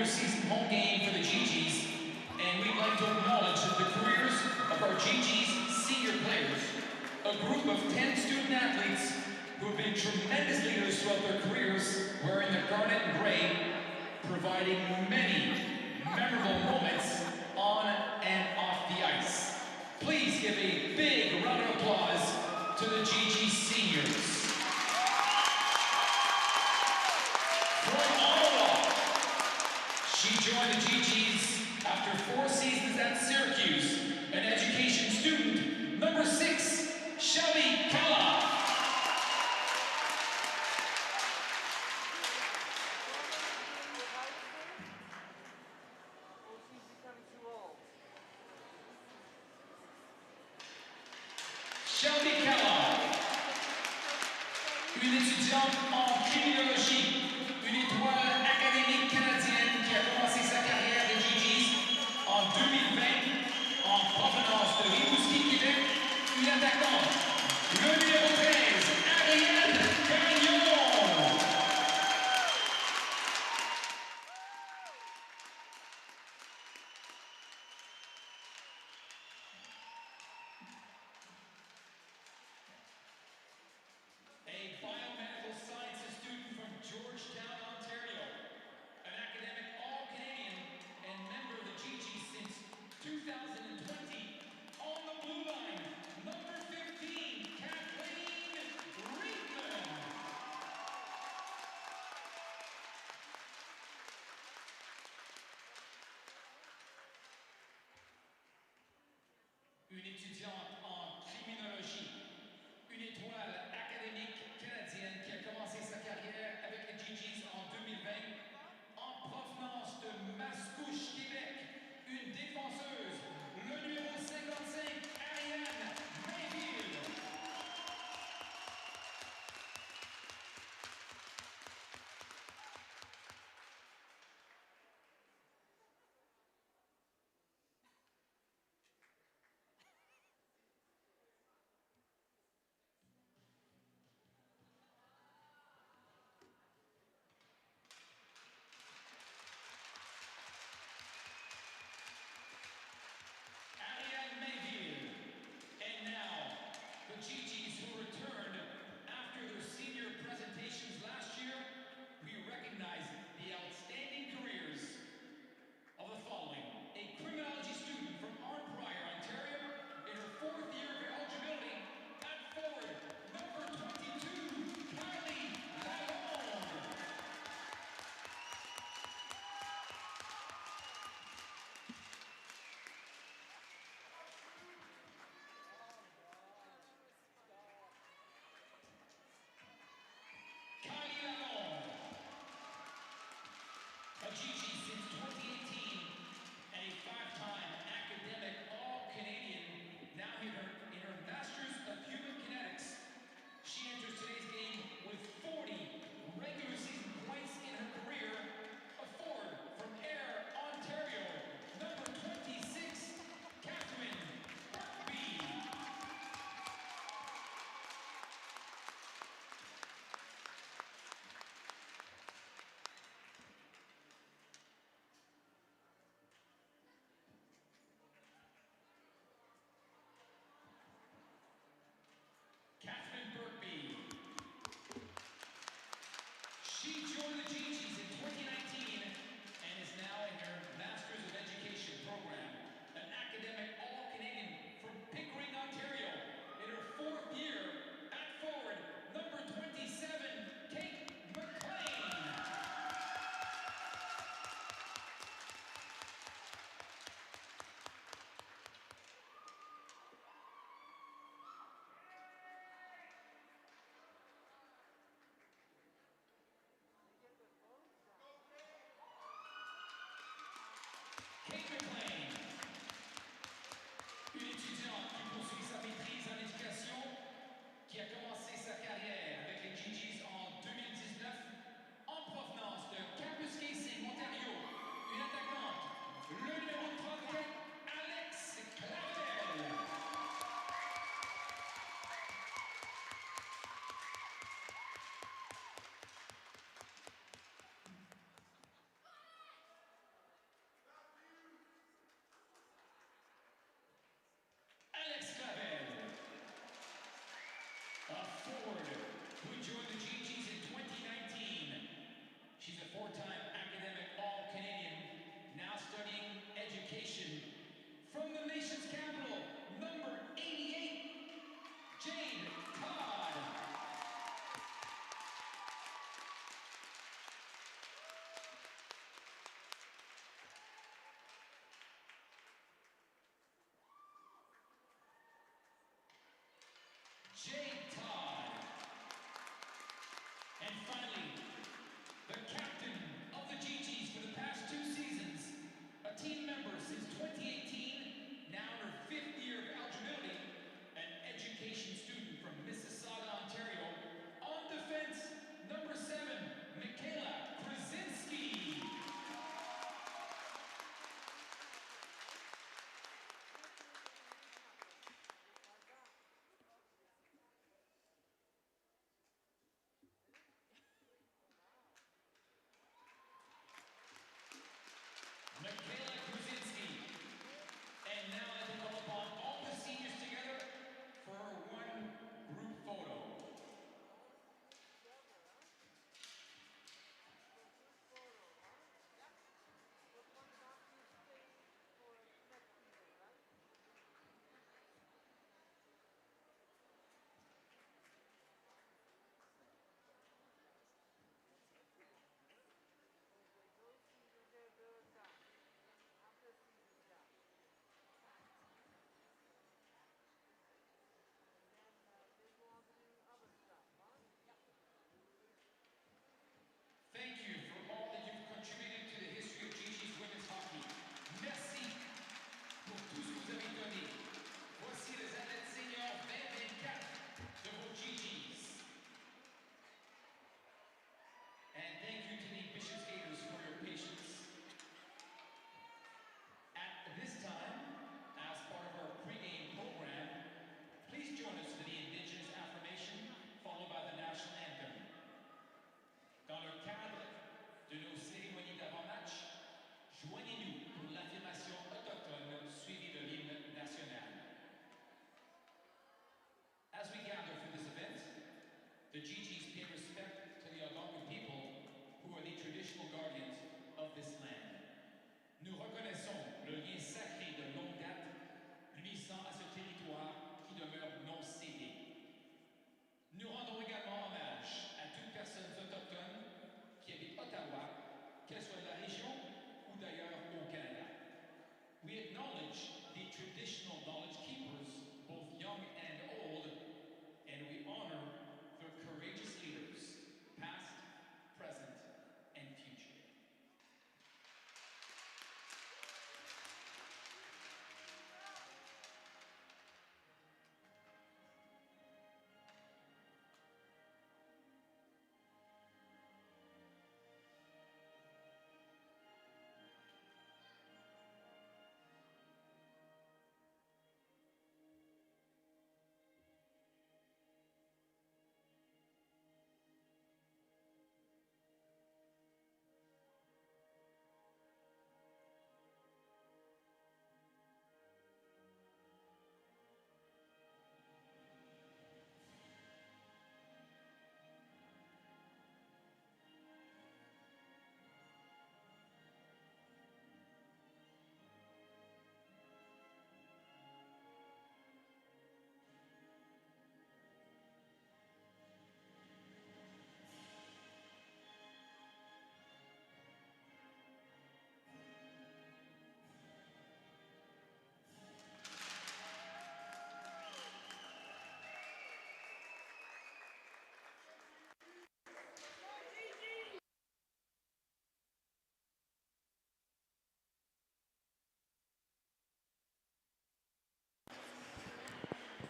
season home game for the GGs, and we'd like to acknowledge the careers of our GGs senior players, a group of 10 student athletes who have been tremendous leaders throughout their careers, wearing the garnet and gray, providing many memorable moments on and off the ice. Please give a big round of applause to the GG seniors. From Ottawa, she joined the GGs after 4 seasons at Syracuse, an education student, number 6, Shelby Kala. Shelby Kala, une étudiante en criminologie, une étoile académique canadienne qui a commencé sa carrière de GGs en 2020 en provenance de Rimouski, Québec, une attaquante, le numéro 13, Ariane Gagnon. A biomedical sciences student from Georgetown, Ontario, an academic all-Canadian and member of the GG since 2020. On the blue line, number 15, Kathleen Riedman. Une étudiante en criminologie, une étoile académique canadienne qui a commencé sa carrière avec les GGs en 2020 en provenance de Mascouche, Québec, une défenseuse, le numéro 55, Ariane Mainville. Ariane Mainville. And now, the GGs who returned after their senior presentations last year, we recognize the outstanding careers of the following. A criminology student from Arnprior, Ontario, in her 4th year of eligibility, at forward, number 22, Kylie Lalonde. Kylie Lalonde, a GG since 2018 and a 5-time academic all-Canadian, now in her Masters of Human Kinetics. She enters today's game with 40 regular season points in her career. A forward from Ayr, Ontario, number 26, Catherine Burkby. Catherine Burkby. She joined the GGs in 2019 and is now in her Masters of Education program, an academic all-Canadian from Pickering, Ontario, in her 4th year at forward, number 27, Kate McLean. Kate McLean, une étudiante qui poursuit sa maîtrise en éducation, qui a commencé sa carrière avec les GGs en 2019 en provenance de Kapuskasing, Ontario, une attaquante, le numéro 34, Alex Clavel.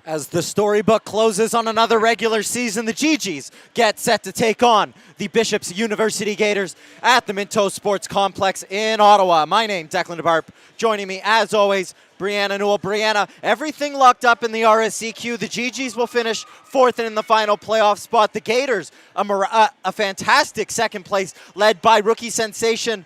As the storybook closes on another regular season, the GGs get set to take on the Bishops University Gators at the Minto Sports Complex in Ottawa. My name, Declan DeBarp. Joining me, as always, Brianna Newell. Brianna, everything locked up in the RSCQ. The GGs will finish fourth in the final playoff spot. The Gators, a fantastic second place, led by rookie sensation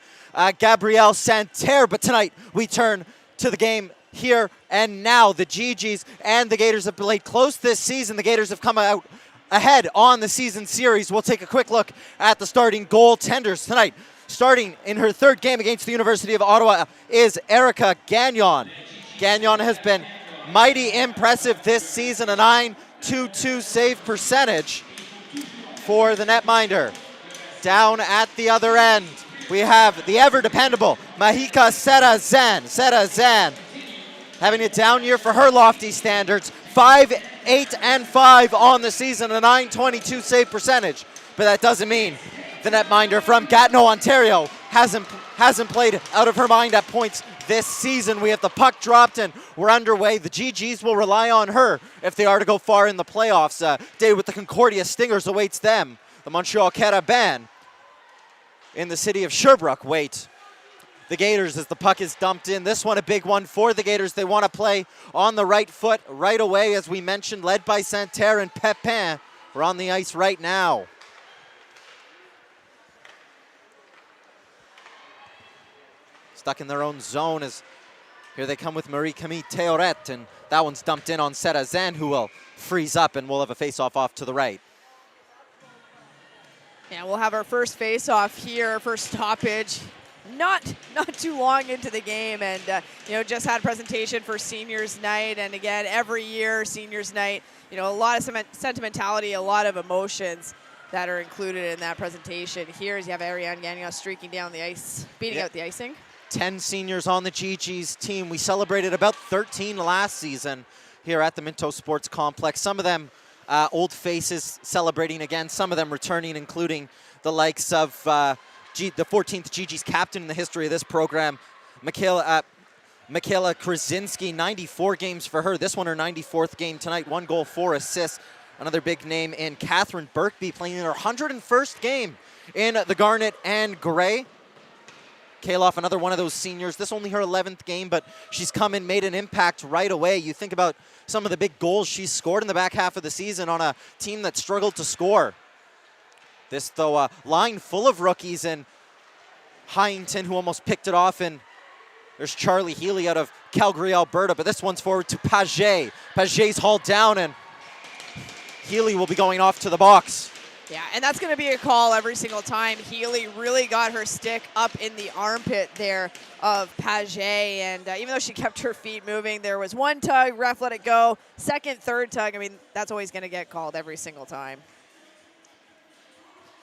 Gabrielle Santerre. But tonight, we turn to the game here and now. The GGs and the Gators have played close this season. The Gators have come out ahead on the season series. We'll take a quick look at the starting goaltenders tonight. Starting in her third game against the University of Ottawa is Erica Gagnon. Gagnon has been mighty impressive this season, a .922 save percentage for the netminder. Down at the other end, we have the ever-dependable Mahika Serazan. Having a down year for her lofty standards, 5-8-5 on the season, a .922 save percentage. But that doesn't mean the netminder from Gatineau, Ontario hasn't played out of her mind at points this season. We have the puck dropped and we're underway. The GGs will rely on her if they are to go far in the playoffs. Day with the Concordia Stingers awaits them. The Montreal Carabins in the city of Sherbrooke wait the Gators as the puck is dumped in. This one a big one for the Gators. They want to play on the right foot right away, as we mentioned, led by Santerre and Pepin. We're on the ice right now. Stuck in their own zone as here they come with Marie-Camille Théoret, and that one's dumped in on Serazan, who will freeze up and we'll have a face-off off to the right. Yeah, we'll have our first face-off here, first stoppage. Not too long into the game, and just had a presentation for seniors night, and again every year seniors night, a lot of sentimentality, a lot of emotions that are included in that presentation. Here as you have Ariane Gagnon streaking down the ice, beating out the icing. 10 seniors on the GG's team. We celebrated about 13 last season here at the Minto Sports Complex. Some of them old faces celebrating again, some of them returning, including the likes of the 14th GG's captain in the history of this program, Michaela Krasinski. 94 games for her. This one her 94th game tonight. 1 goal, 4 assists. Another big name in Catherine Birkby, playing in her 101st game in the Garnet and Grey. Kaloff, another one of those seniors. This only her 11th game, but she's come and made an impact right away. You think about some of the big goals she's scored in the back half of the season on a team that struggled to score. This, though, line full of rookies, and Hyington, who almost picked it off, and there's Charlie Healy out of Calgary, Alberta, but this one's forward to Paget. Paget's hauled down, and Healy will be going off to the box. Yeah, and that's going to be a call every single time. Healy really got her stick up in the armpit there of Paget, and even though she kept her feet moving, there was one tug, ref let it go, second, third tug. I mean, that's always going to get called every single time.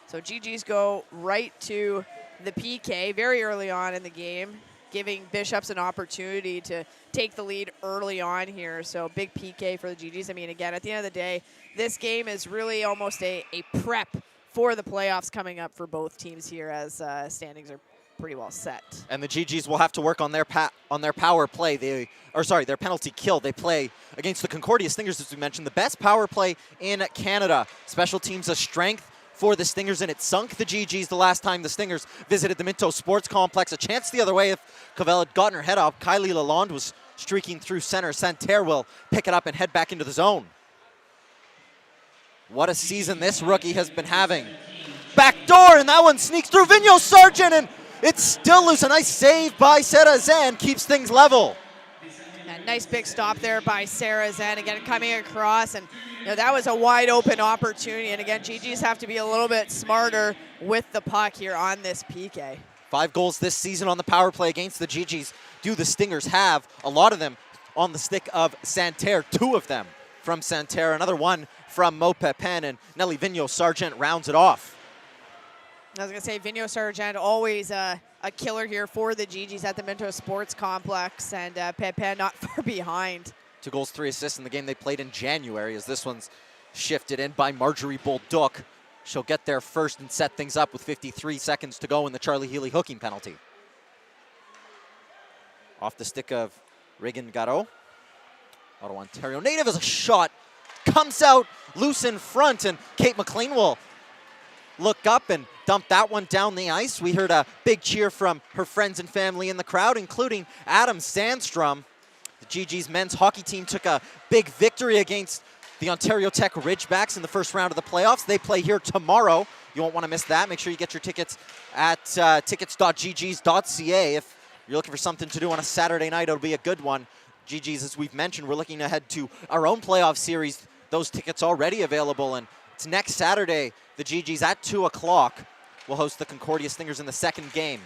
So GGs go right to the PK very early on in the game, giving Bishops an opportunity to take the lead early on here. So big PK for the GGs. I mean, again, at the end of the day, this game is really almost a prep for the playoffs coming up for both teams here, as standings are pretty well set. And the GGs will have to work on their power play. Their penalty kill. They play against the Concordia Stingers, as we mentioned, the best power play in Canada. Special teams a strength for the Stingers, and it sunk the GGs the last time the Stingers visited the Minto Sports Complex. A chance the other way if Cavell had gotten her head up. Kylie Lalonde was streaking through center. Santerre will pick it up and head back into the zone. What a season this rookie has been having. Back door, and that one sneaks through Vigneault Sargent, and it's still loose. A nice save by Serazan keeps things level. Yeah, nice big stop there by Serazan, again coming across, and that was a wide open opportunity. And again, GGs have to be a little bit smarter with the puck here on this PK. 5 goals this season on the power play against the GGs. Do the Stingers have a lot of them on the stick of Santerre? 2 of them from Santerre, another one from Mo Pepin, and Nelly Vigneault Sargent rounds it off. I was going to say, Vigneault Sargent, always a killer here for the GGs at the Minto Sports Complex, and Pepin not far behind. 2 goals, 3 assists in the game they played in January, as this one's shifted in by Marjorie Bolduc. She'll get there first and set things up with 53 seconds to go in the Charlie Healy hooking penalty. Off the stick of Regan Garot. Ottawa, Ontario native as a shot comes out loose in front, and Kate McLean will look up and dump that one down the ice. We heard a big cheer from her friends and family in the crowd, including Adam Sandstrom. The GG's men's hockey team took a big victory against the Ontario Tech Ridgebacks in the first round of the playoffs. They play here tomorrow. You won't want to miss that. Make sure you get your tickets at tickets.ggs.ca. If you're looking for something to do on a Saturday night, it'll be a good one. GG's, as we've mentioned, we're looking ahead to our own playoff series. Those tickets already available, and it's next Saturday. The GG's at 2 o'clock will host the Concordia Stingers in the second game.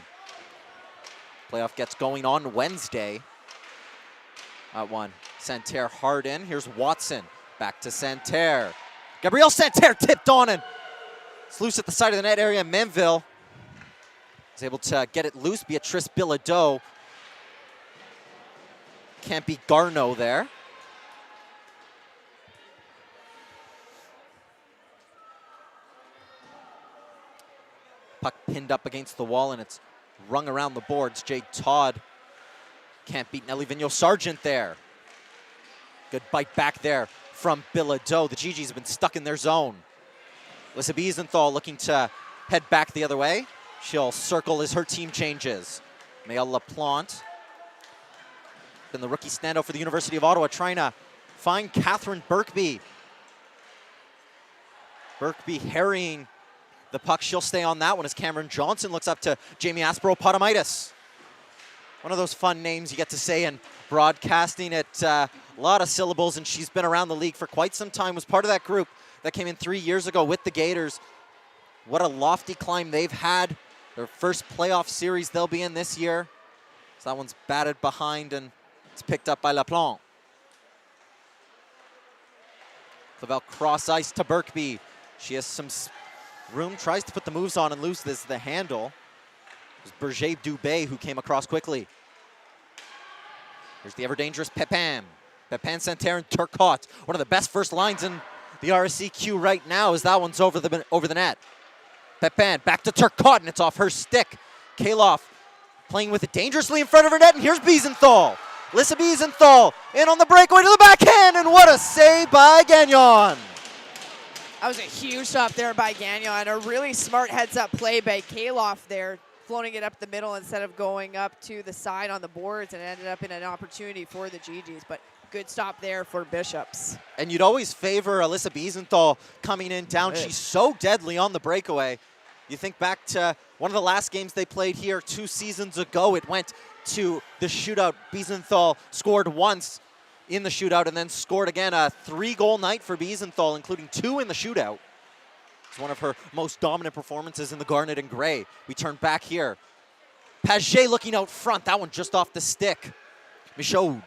Playoff gets going on Wednesday at 1. Santerre hard in. Here's Watson. Back to Santerre. Gabrielle Santerre tipped on, and it's loose at the side of the net area. Manville is able to get it loose. Beatrice Bilodeau can't beat Garneau there. Puck pinned up against the wall, and it's rung around the boards. Jade Todd can't beat Nelly Vigneault-Sargent there. Good bite back there from Bilodeau. The GG's have been stuck in their zone. Alyssa Biesenthal looking to head back the other way. She'll circle as her team changes. Maëlle Laplante, been the rookie standout for the University of Ottawa, trying to find Catherine Birkby. Birkby harrying the puck. She'll stay on that one as Cameron Johnson looks up to Jamie Aspero-Potamaitis. One of those fun names you get to say in broadcasting. It a lot of syllables, and she's been around the league for quite some time. Was part of that group that came in 3 years ago with the Gators. What a lofty climb they've had. Their first playoff series they'll be in this year. So that one's batted behind, and it's picked up by Laplante. Clavel cross ice to Birkby. She has some room, tries to put the moves on and loses the handle. It was Berger Dubé who came across quickly. Here's the ever-dangerous Pepin. Pepin, Santerre, and Turcotte. One of the best first lines in the RSCQ right now as that one's over the net. Pepin back to Turcotte, and it's off her stick. Kaloff playing with it dangerously in front of her net, and here's Biesenthal. Alyssa Biesenthal in on the breakaway to the backhand, and what a save by Gagnon. That was a huge stop there by Gagnon. A really smart heads-up play by Kaloff there, floating it up the middle instead of going up to the side on the boards, and it ended up in an opportunity for the GGs. But good stop there for Bishops. And you'd always favor Alyssa Biesenthal coming in down. She's so deadly on the breakaway. You think back to one of the last games they played here 2 seasons ago. It went to the shootout. Biesenthal scored once in the shootout and then scored again. A 3-goal night for Biesenthal, including 2 in the shootout. It's one of her most dominant performances in the Garnet and Gray. We turn back here. Paget looking out front. That one just off the stick. Michaud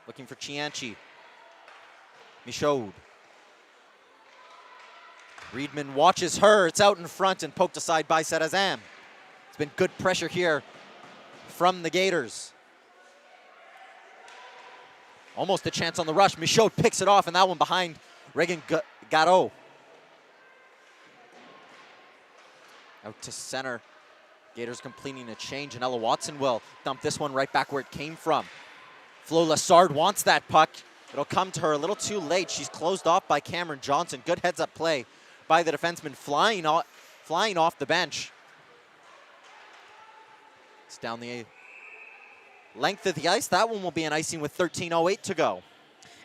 looking for Cianci. Michaud. Reedman watches her. It's out in front and poked aside by Sarazam. It's been good pressure here from the Gators. Almost a chance on the rush. Michaud picks it off, and that one behind Reagan Garreau. Out to center. Gators completing a change, and Ella Watson will dump this one right back where it came from. Flo Lessard wants that puck. It'll come to her a little too late. She's closed off by Cameron Johnson. Good heads-up play by the defenseman, flying off the bench. It's down the length of the ice. That one will be an icing with 13:08 to go.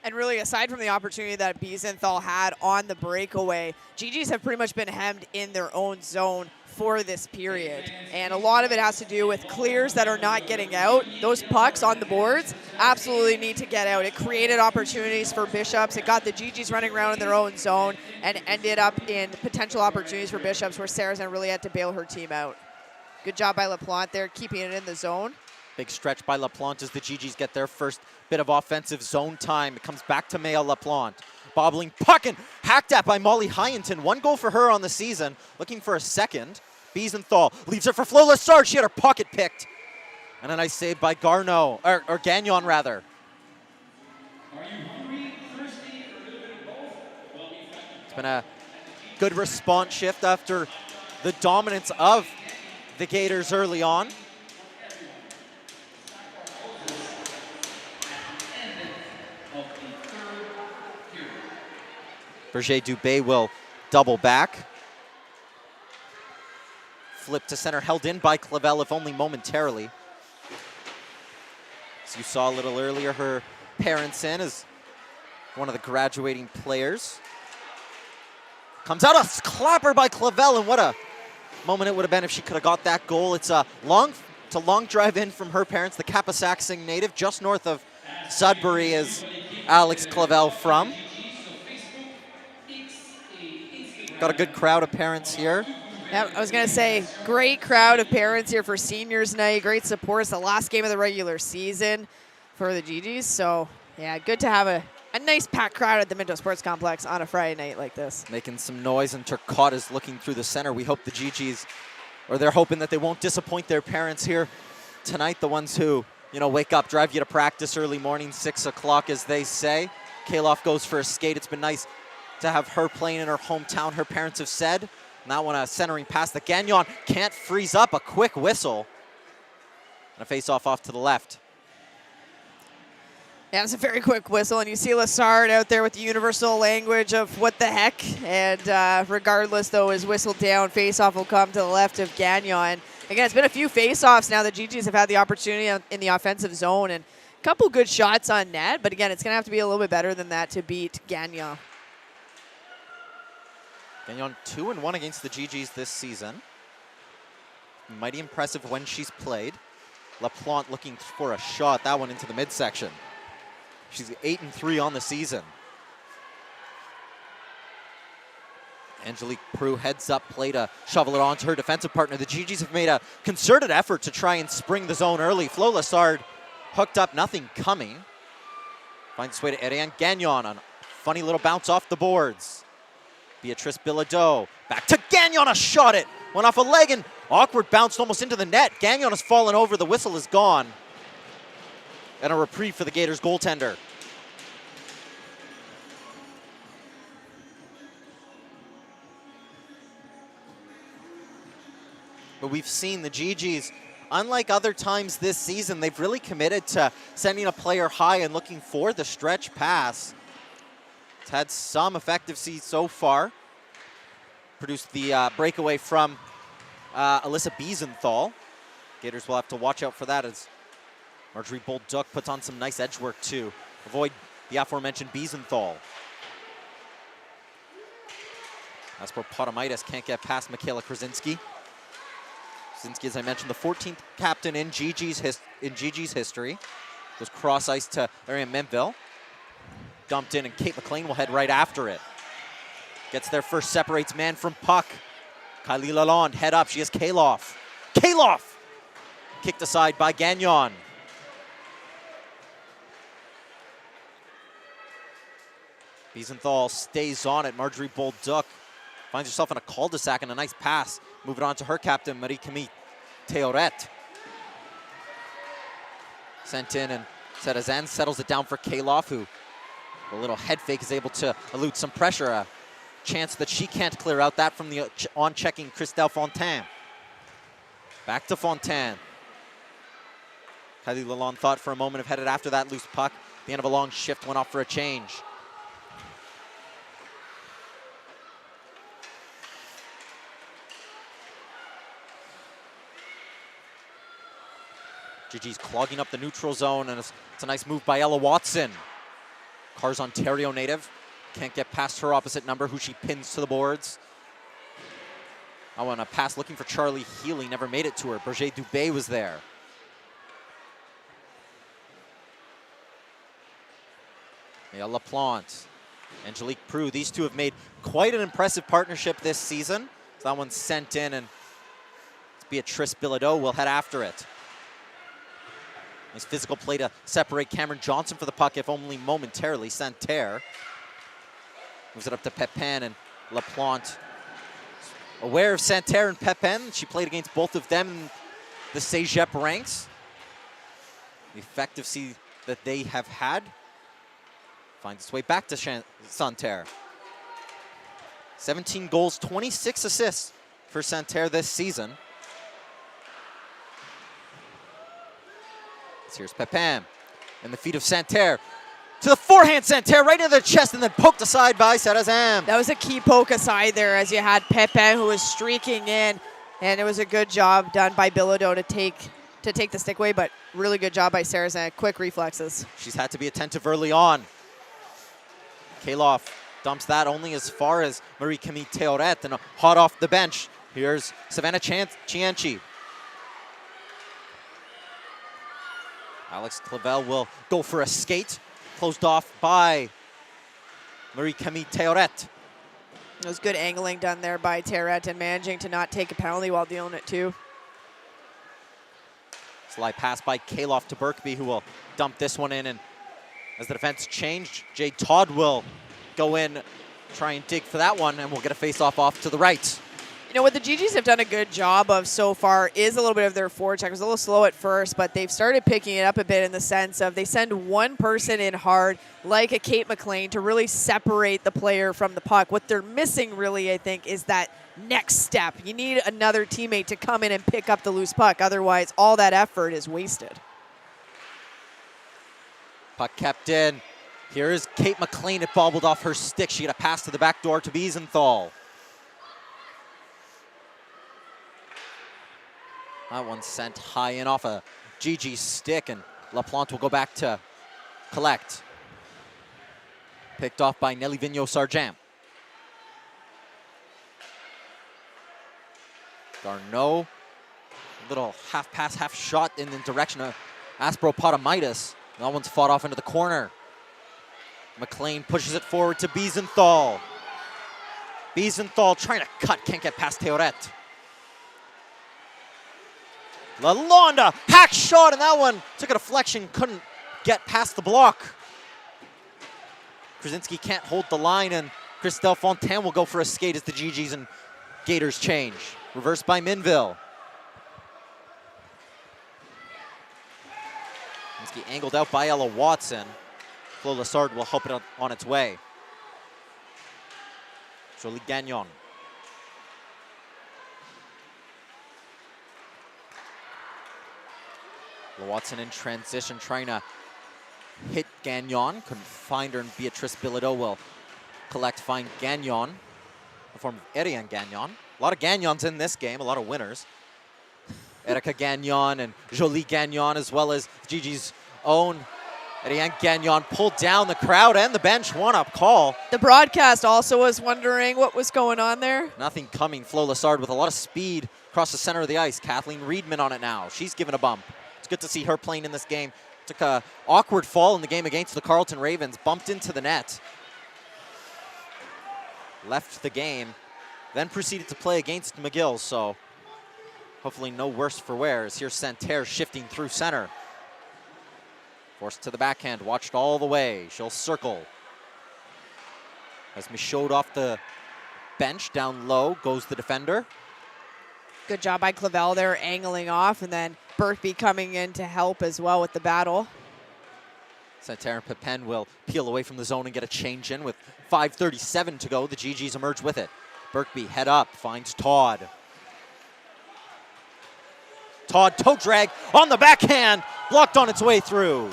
And really, aside from the opportunity that Biesenthal had on the breakaway, GGs have pretty much been hemmed in their own zone for this period. And a lot of it has to do with clears that are not getting out. Those pucks on the boards absolutely need to get out. It created opportunities for Bishops. It got the GGs running around in their own zone and ended up in potential opportunities for Bishops where Sarazan really had to bail her team out. Good job by Laplante there, keeping it in the zone. Big stretch by Laplante as the GGs get their first bit of offensive zone time. It comes back to Maëlle Laplante. Bobbling puck and hacked at by Molly Hyenton. 1 goal for her on the season. Looking for a second. Biesenthal leaves it for Flo Lessard. She had her pocket picked. And a nice save by Garneau, or Gagnon rather. It's been a good response shift after the dominance of the Gators early on. Berger Dubé will double back. Flip to center, held in by Clavel, if only momentarily. As you saw a little earlier, her parents in as one of the graduating players. Comes out a clapper by Clavel, and what a moment it would have been if she could have got that goal. It's a long drive in from her parents, the Kapasaksing native, just north of Sudbury is Alex Clavel from. Got a good crowd of parents here. Yeah, I was going to say, great crowd of parents here for seniors night. Great support. It's the last game of the regular season for the GGs. So, yeah, good to have a nice packed crowd at the Minto Sports Complex on a Friday night like this. Making some noise, and Turcotte is looking through the center. We hope the GGs, or they're hoping that they won't disappoint their parents here tonight, the ones who, you know, wake up, drive you to practice early morning, 6 o'clock, as they say. Kaloff goes for a skate. It's been nice to have her playing in her hometown, her parents have said. And that one, a centering pass that Gagnon can't freeze up. A quick whistle. And a face-off off to the left. Yeah, it's a very quick whistle, and you see Lessard out there with the universal language of what the heck. And regardless, though, his whistle down, face-off will come to the left of Gagnon. Again, it's been a few face-offs now. The GGs have had the opportunity in the offensive zone, and a couple good shots on net. But again, it's going to have to be a little bit better than that to beat Gagnon. Gagnon 2-1 against the GGs this season. Mighty impressive when she's played. LaPlante looking for a shot, that one into the midsection. She's 8-3 on the season. Angelique Prue heads up play to shovel it onto her defensive partner. The GGs have made a concerted effort to try and spring the zone early. Flo Lessard hooked up, nothing coming. Finds its way to Ariane Gagnon on a funny little bounce off the boards. Beatrice Bilodeau back to Gagnon, a shot it. Went off a leg and awkward bounced almost into the net. Gagnon has fallen over, the whistle is gone. And a reprieve for the Gators goaltender. But we've seen the GGs, unlike other times this season, they've really committed to sending a player high and looking for the stretch pass. It's had some effectiveness so far. Produced the breakaway from Alyssa Biesenthal. Gators will have to watch out for that as Marjorie Bolduc puts on some nice edge work to avoid the aforementioned Biesenthal. As for Potomaitis, can't get past Michaela Krasinski. Krasinski, as I mentioned, the 14th captain in GG's history. Goes cross ice to Ariane Menville. Dumped in, and Kate McLean will head right after it. Gets there first, separates man from puck. Kylie Lalonde, head up, she has Kaloff. Kaloff! Kicked aside by Gagnon. Biesenthal stays on it. Marjorie Bolduc finds herself in a cul-de-sac and a nice pass. Move it on to her captain, Marie-Camille Théoret. Sent in, and Serazan settles it down for Kaloff, who a little head fake is able to elude some pressure. A chance that she can't clear out, that from the on-checking Christelle Fontaine. Back to Fontaine. Kylie Lalonde thought for a moment of headed after that loose puck. The end of a long shift, went off for a change. GG's clogging up the neutral zone, and it's a nice move by Ella Watson. Cars Ontario native. Can't get past her opposite number, who she pins to the boards. I want a pass looking for Charlie Healy, never made it to her. Berger Dubé was there. Yeah, LaPlante, Angelique Prue. These two have made quite an impressive partnership this season. So that one's sent in, and Beatrice Bilodeau will head after it. Nice physical play to separate Cameron Johnson for the puck, if only momentarily. Santerre moves it up to Pepin, and LaPlante aware of Santerre and Pepin. She played against both of them in the Cégep ranks. The effectiveness that they have had finds its way back to Santerre. 17 goals, 26 assists for Santerre this season. Here's Pepin, and the feet of Santerre. to the forehand, Santerre right into the chest and then poked aside by Sarrazin. That was a key poke aside there as you had Pepin who was streaking in, and it was a good job done by Bilodeau to take the stick away, but really good job by Sarrazin. Quick reflexes. She's had to be attentive early on. Kaloff dumps that only as far as Marie-Camille Théoret, and hot off the bench. Here's Savannah Cianci. Alex Clavel will go for a skate, closed off by Marie-Camille Théoret. It was good angling done there by Théoret and managing to not take a penalty while dealing it too. Slide pass by Kaloff to Birkby, who will dump this one in. And as the defense changed, Jade Todd will go in, try and dig for that one, and we'll get a face-off off to the right. You know, what the GGs have done a good job of so far is a little bit of their forward check. It was a little slow at first, but they've started picking it up a bit in the sense of they send one person in hard, like a Kate McLean, to really separate the player from the puck. What they're missing really, I think, is that next step. You need another teammate to come in and pick up the loose puck. Otherwise, all that effort is wasted. Puck kept in. Here is Kate McLean. It bobbled off her stick. She got a pass to the back door to Wiesenthal. That one sent high in off a GG stick, and LaPlante will go back to collect. Picked off by Nelly Vigneault-Sargent. Garneau, little half pass, half shot in the direction of Aspro Potamaitis. That one's fought off into the corner. McLean pushes it forward to Wiesenthal. Wiesenthal trying to cut, can't get past Théoret. Lalonde, hack shot, and that one took a deflection, couldn't get past the block. Krasinski can't hold the line, and Christelle Fontaine will go for a skate as the GGs and Gators change. Reversed by Minville. Krasinski angled out by Ella Watson. Flo Lessard will help it on its way. Jolie Gagnon. Watson in transition, trying to hit Gagnon. Couldn't find her, and Beatrice Bilodeau will collect, find Gagnon. In the form of Ariane Gagnon. A lot of Gagnons in this game, a lot of winners. Erica Gagnon and Jolie Gagnon, as well as GG's own Ariane Gagnon, pulled down the crowd and the bench. One-up call. The broadcast also was wondering what was going on there. Nothing coming. Flo Lessard with a lot of speed across the center of the ice. Kathleen Reedman on it now. She's given a bump. It's good to see her playing in this game. Took a awkward fall in the game against the Carleton Ravens. Bumped into the net. Left the game. Then proceeded to play against McGill, so hopefully no worse for wear. As here's Santerre shifting through center. Forced to the backhand, watched all the way. She'll circle. As Michaud off the bench, down low goes the defender. Good job by Clavel there, angling off, and then Birkby coming in to help as well with the battle. Santerre and Pepin will peel away from the zone and get a change in with 5:37 to go. The GGs emerge with it. Birkby head up, finds Todd. Todd toe drag on the backhand, blocked on its way through.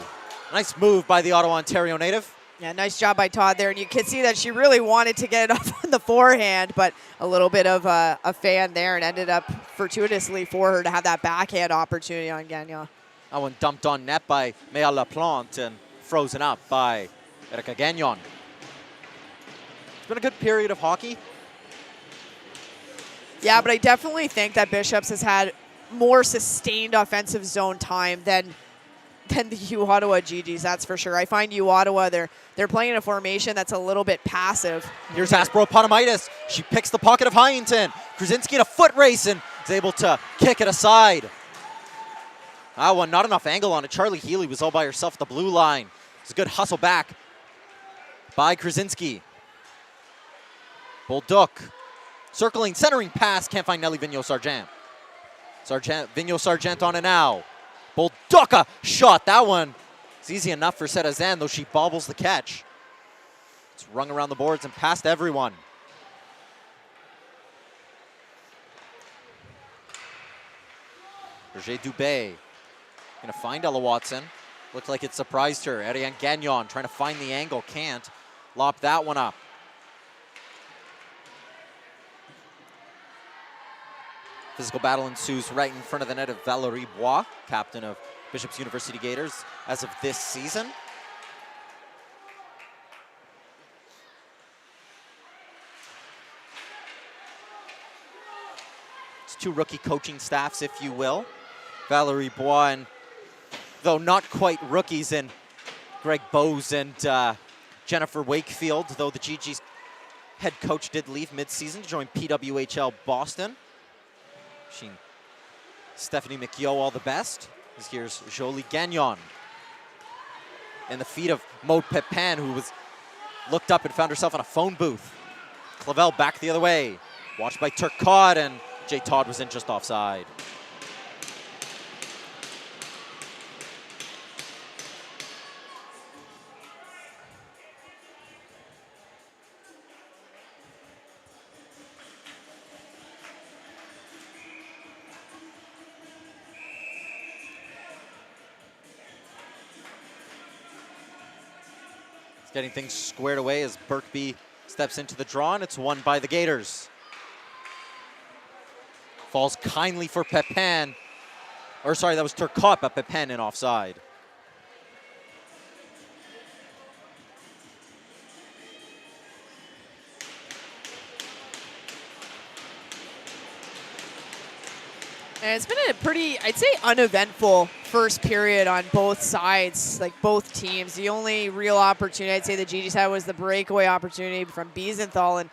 Nice move by the Ottawa, Ontario native. Yeah, nice job by Todd there, and you could see that she really wanted to get it off on the forehand, but a little bit of a fan there, and ended up fortuitously for her to have that backhand opportunity on Gagnon. That one dumped on net by Mea Laplante and frozen up by Erica Gagnon. It's been a good period of hockey. Yeah, but I definitely think that Bishops has had more sustained offensive zone time than the U Ottawa GGs, that's for sure. I find U Ottawa, they're playing in a formation that's a little bit passive. Here's Aspro Potamaitis. She picks the pocket of Hyenton. Krasinski in a foot race and is able to kick it aside. That one, not enough angle on it. Charlie Healy was all by herself at the blue line. It's a good hustle back by Krasinski. Bolduc. Circling, centering pass, can't find Nelly Vigneault-Sargent. Vigneault-Sargent on it now. Bolduc, a shot, that one. It's easy enough for Sarrazin, though she bobbles the catch. It's rung around the boards and past everyone. Roger Dubé gonna find Ella Watson. Looked like it surprised her. Ariane Gagnon trying to find the angle, can't. Lop that one up. Physical battle ensues right in front of the net of Valerie Bois, captain of Bishop's University Gators as of this season. It's two rookie coaching staffs, if you will. Valerie Bois, and though not quite rookies, in Greg Bowes and Jennifer Wakefield, though the GG's head coach did leave mid-season to join PWHL Boston. Wishing Stephanie McYo all the best. Here's Jolie Gagnon. In the feet of Maude Pepin, who was looked up and found herself in a phone booth. Clavel back the other way. Watched by Turcotte, and Jay Todd was in just offside. Getting things squared away as Birkby steps into the draw, and it's won by the Gators. Falls kindly for Pepin. Or sorry, that was Turcotte, but Pepin in offside. And it's been a pretty, I'd say, uneventful first period on both sides, like both teams. The only real opportunity I'd say the GG's had was the breakaway opportunity from Biesenthal. And,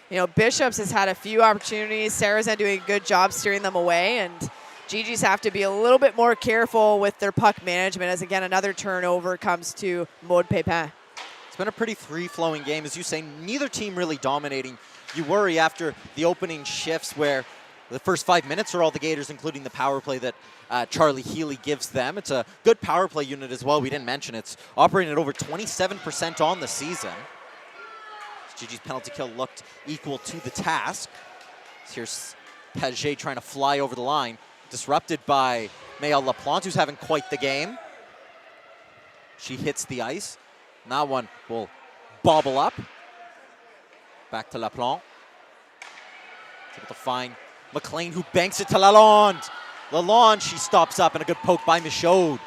you know, Bishops has had a few opportunities. Sarah's been doing a good job steering them away. And GG's have to be a little bit more careful with their puck management as, again, another turnover comes to Maude Pepin. It's been a pretty free-flowing game. As you say, neither team really dominating. You worry after the opening shifts where the first 5 minutes are all the Gators, including the power play that Charlie Healy gives them. It's a good power play unit as well. We didn't mention it's operating at over 27% on the season. GG's penalty kill looked equal to the task. Here's Paget trying to fly over the line. Disrupted by Maëlle Laplante, who's having quite the game. She hits the ice. And that one will bobble up. Back to Laplante. Able to find McLean, who banks it to Lalonde. Lalonde, she stops up, and a good poke by Michaud.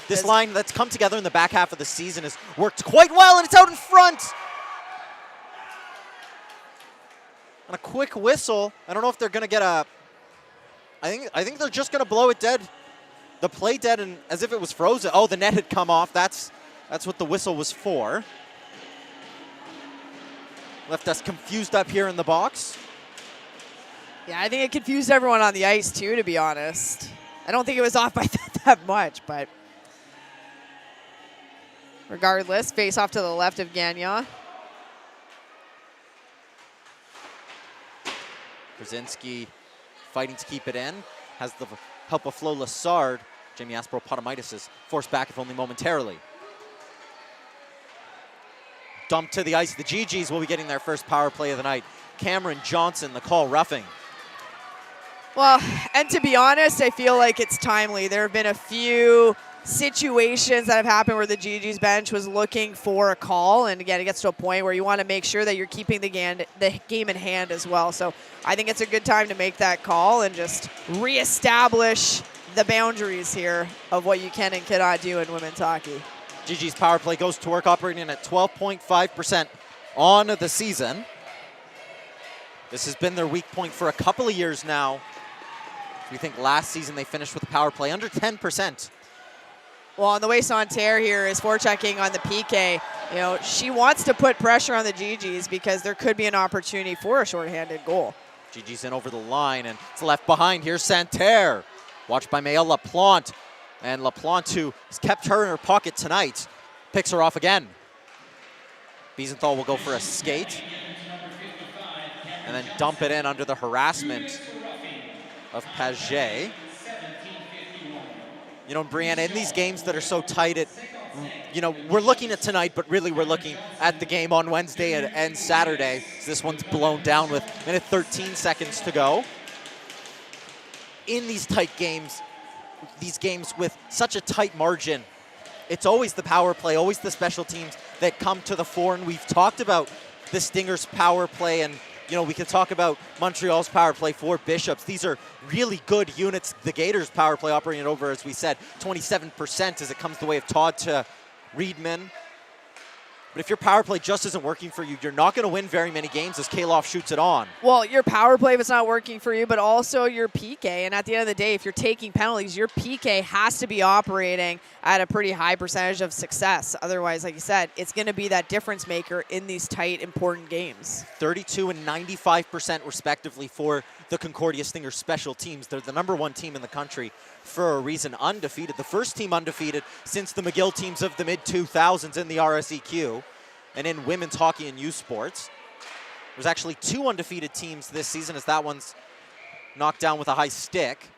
This line that's come together in the back half of the season has worked quite well, and it's out in front. And a quick whistle. I don't know if they're going to get a... I think they're just going to blow it dead. The play dead, and as if it was frozen. Oh, the net had come off. That's what the whistle was for. Left us confused up here in the box. Yeah, I think it confused everyone on the ice, too, to be honest. I don't think it was off by that much, but regardless, face off to the left of Gagnon. Brzezinski fighting to keep it in. Has the help of Flo Lassard. Jamie Aspro-Potomaitis is forced back, if only momentarily. Dumped to the ice. The GGs will be getting their first power play of the night. Cameron Johnson, the call roughing. Well, and to be honest, I feel like it's timely. There have been a few situations that have happened where the GG's bench was looking for a call, and again, it gets to a point where you want to make sure that you're keeping the game in hand as well. So I think it's a good time to make that call and just reestablish the boundaries here of what you can and cannot do in women's hockey. GG's power play goes to work, operating at 12.5% on the season. This has been their weak point for a couple of years now. We think last season they finished with a power play under 10%. Well, and the way Santerre here is forechecking on the PK, you know, she wants to put pressure on the GGs because there could be an opportunity for a shorthanded goal. GG's in over the line, and it's left behind. Here's Santerre, watched by Maëlle Laplante. And Laplante, who has kept her in her pocket tonight, picks her off again. Biesenthal will go for a skate and then dump it in under the harassment of Paget. You know, Brianna, in these games that are so tight, we're looking at tonight, but really we're looking at the game on Wednesday and Saturday. So this one's blown down with minute 13 seconds to go. In these tight games, these games with such a tight margin, it's always the power play, always the special teams that come to the fore. And we've talked about the Stingers' power play, and we could talk about Montreal's power play for Bishops. These are really good units. The Gators' power play operating over, as we said, 27% as it comes the way of Todd to Reedman. But if your power play just isn't working for you, you're not going to win very many games as Kalof shoots it on. Well, your power play if it's not working for you, but also your PK. And at the end of the day, if you're taking penalties, your PK has to be operating at a pretty high percentage of success. Otherwise, like you said, it's going to be that difference maker in these tight, important games. 32 and 95% respectively for the Concordia Stingers special teams. They're the #1 team in the country for a reason, undefeated. The first team undefeated since the McGill teams of the mid-2000s in the RSEQ and in women's hockey and youth sports. There's actually 2 undefeated teams this season, as that one's knocked down with a high stick.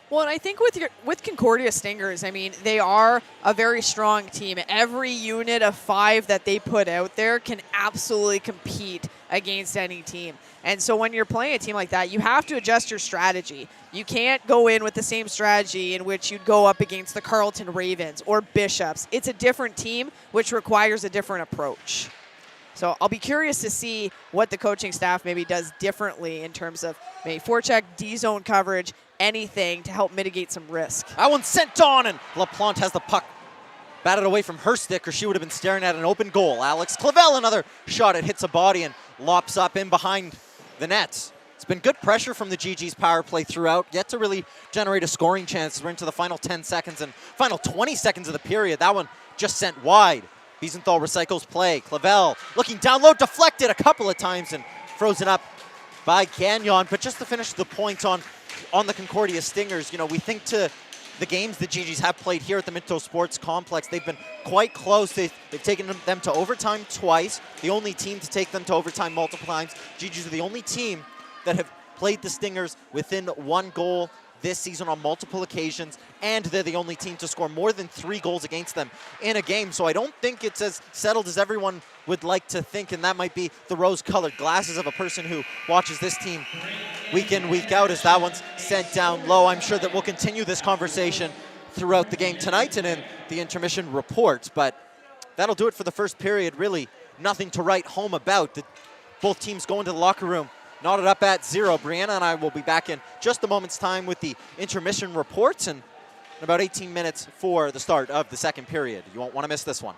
Well, and I think with Concordia Stingers, I mean, they are a very strong team. Every unit of 5 that they put out there can absolutely compete against any team. And so when you're playing a team like that, you have to adjust your strategy. You can't go in with the same strategy in which you'd go up against the Carleton Ravens or Bishops. It's a different team, which requires a different approach. So I'll be curious to see what the coaching staff maybe does differently in terms of maybe forecheck, D-zone coverage, anything to help mitigate some risk. That one's sent on, and LaPlante has the puck batted away from her stick, or she would have been staring at an open goal. Alex Clavel, another shot. It hits a body and lops up in behind the nets. It's been good pressure from the GG's power play throughout, yet to really generate a scoring chance. We're into the final 10 seconds and final 20 seconds of the period. That one just sent wide. Wiesenthal recycles play. Clavel looking down low, deflected a couple of times and frozen up by Gagnon. But just to finish the point on the Concordia Stingers, we think to the games the GGs have played here at the Minto Sports Complex. They've been quite close. They've taken them to overtime twice, the only team to take them to overtime multiple times. GGs are the only team that have played the Stingers within 1 goal this season on multiple occasions, and they're the only team to score more than 3 goals against them in a game. So I don't think it's as settled as everyone would like to think, and that might be the rose-colored glasses of a person who watches this team week in, week out, as that one's sent down low. I'm sure that we'll continue this conversation throughout the game tonight and in the intermission reports, but that'll do it for the first period. Really nothing to write home about. Both teams go into the locker room knotted up at 0. Brianna and I will be back in just a moment's time with the intermission reports and in about 18 minutes for the start of the second period. You won't want to miss this one.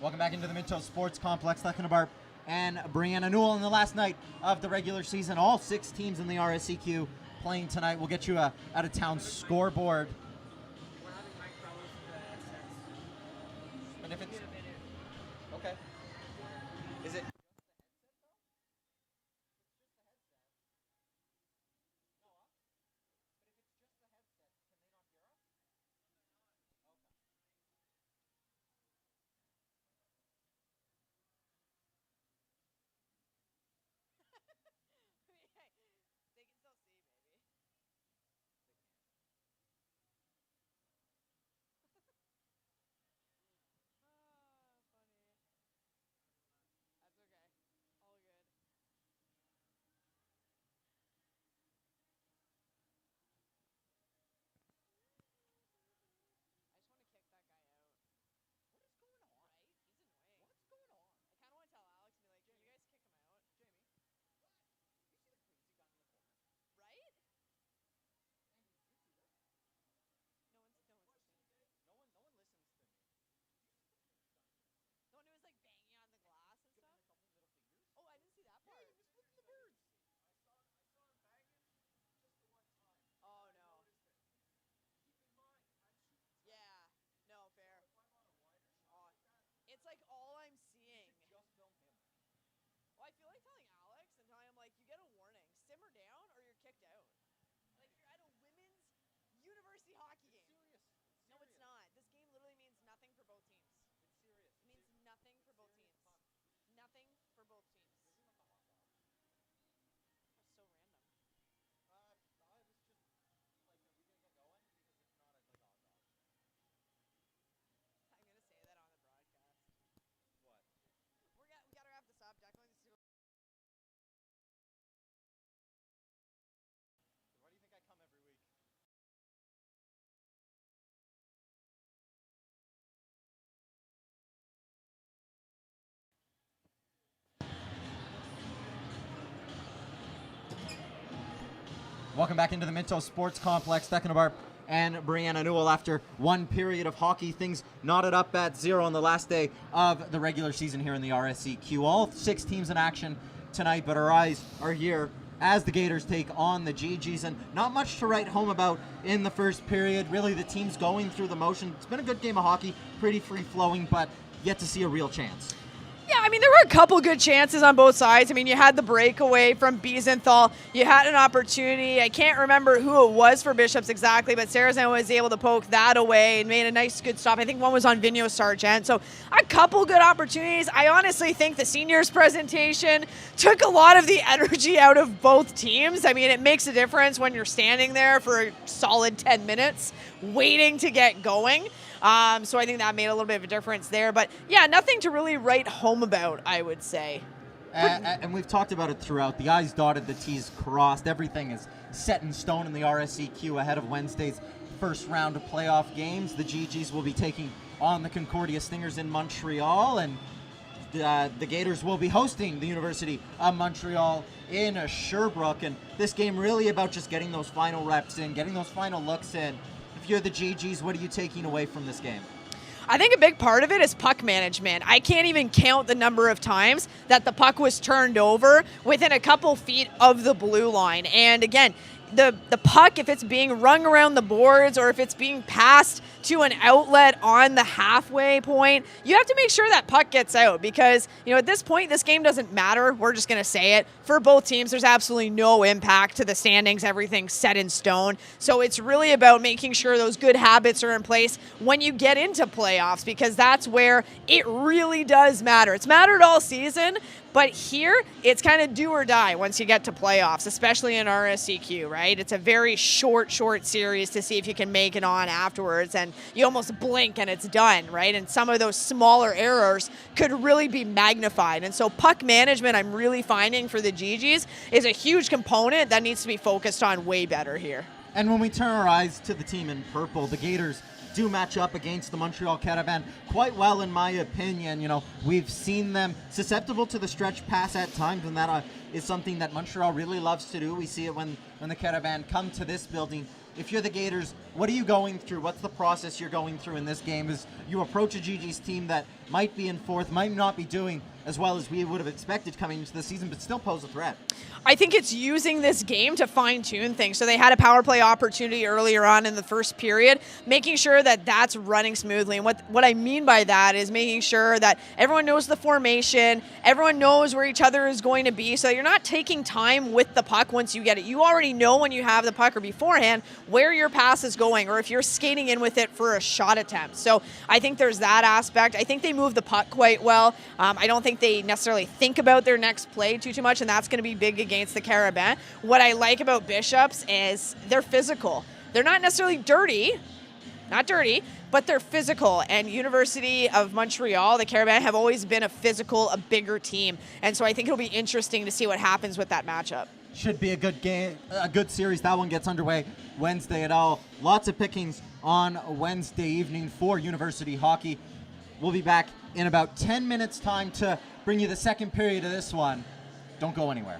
Welcome back into the Minto Sports Complex. Declan Barp and Brianna Newell in the last night of the regular season. All 6 teams in the RSEQ playing tonight. We'll get you a out-of-town scoreboard. But if it's okay, is it? They can still see, baby. That's okay. All good. I just want to kick that guy out. What is going on? Right? He's annoying. What's going on? I kind of want to tell Alex and be like, can you guys kick him out? Jamie. Right? No one's listening. The one who was like banging on the glass and stuff. Oh, I didn't see that part. Yeah, he was flipping the birds. Oh no. Yeah. No, fair. Oh, it's like all I'm seeing. Well, I feel like telling Alex and telling him like, you get a warning. Simmer down or you're kicked out. Like you're at a women's university hockey game. No, it's not. This game literally means nothing for both teams. It means nothing for both teams. Nothing for both teams. That's so random. I'm gonna say that on the broadcast. What? We gotta wrap this up. Declan. Why do you think I come every week? Welcome back into the Minto Sports Complex. Declan Barp and Brianna Newell. After one period of hockey, things knotted up at 0 on the last day of the regular season here in the RSEQ. All 6 teams in action tonight, but our eyes are here as the Gators take on the GGs, and not much to write home about in the first period. Really, the team's going through the motion. It's been a good game of hockey, pretty free-flowing, but yet to see a real chance. Yeah, I mean, there were a couple good chances on both sides. I mean, you had the breakaway from Biesenthal. You had an opportunity. I can't remember who it was for Bishops exactly, but Saracen was able to poke that away and made a nice, good stop. I think one was on Vigneault Sargent. So a couple good opportunities. I honestly think the seniors presentation took a lot of the energy out of both teams. I mean, it makes a difference when you're standing there for a solid 10 minutes waiting to get going. So I think that made a little bit of a difference there. But, yeah, nothing to really write home about, I would say. And we've talked about it throughout. The I's dotted, the T's crossed. Everything is set in stone in the RSEQ ahead of Wednesday's first round of playoff games. The GGs will be taking on the Concordia Stingers in Montreal, and the Gators will be hosting the University of Montreal in Sherbrooke. And this game really about just getting those final reps in, getting those final looks in. If you're the GGs, what are you taking away from this game? I think a big part of it is puck management. I can't even count the number of times that the puck was turned over within a couple feet of the blue line. And again, the puck, if it's being rung around the boards or if it's being passed to an outlet on the halfway point, you have to make sure that puck gets out because, at this point, this game doesn't matter. We're just going to say it. For both teams, there's absolutely no impact to the standings. Everything's set in stone. So it's really about making sure those good habits are in place when you get into playoffs because that's where it really does matter. It's mattered all season, but here, it's kind of do or die once you get to playoffs, especially in RSEQ, right? It's a very short series to see if you can make it on afterwards, and you almost blink and it's done, right? And some of those smaller errors could really be magnified. And so puck management, I'm really finding for the GGs, is a huge component that needs to be focused on way better here. And when we turn our eyes to the team in purple, the Gators do match up against the Montreal Caravan quite well, in my opinion. We've seen them susceptible to the stretch pass at times, and that is something that Montreal really loves to do. We see it when the Caravan come to this building if you're the Gators, what are you going through? What's the process you're going through in this game as you approach a GG's team that might be in fourth, might not be doing as well as we would have expected coming into the season, but still pose a threat? I think it's using this game to fine-tune things. So they had a power play opportunity earlier on in the first period, making sure that that's running smoothly. And what I mean by that is making sure that everyone knows the formation, everyone knows where each other is going to be, so you're not taking time with the puck once you get it. You already know when you have the puck or beforehand where your pass is going, or if you're skating in with it for a shot attempt. So I think there's that aspect. I think they move the puck quite well. I don't think they necessarily think about their next play too much, and that's going to be big against the Carabin. What I like about Bishops is they're physical. They're not necessarily dirty, but they're physical. And University of Montreal, the Carabin, have always been a physical, a bigger team. And so I think it'll be interesting to see what happens with that matchup. Should be a good game, a good series. That one gets underway Wednesday at all. Lots of pickings on Wednesday evening for University hockey. We'll be back in about 10 minutes time to bring you the second period of this one. Don't go anywhere.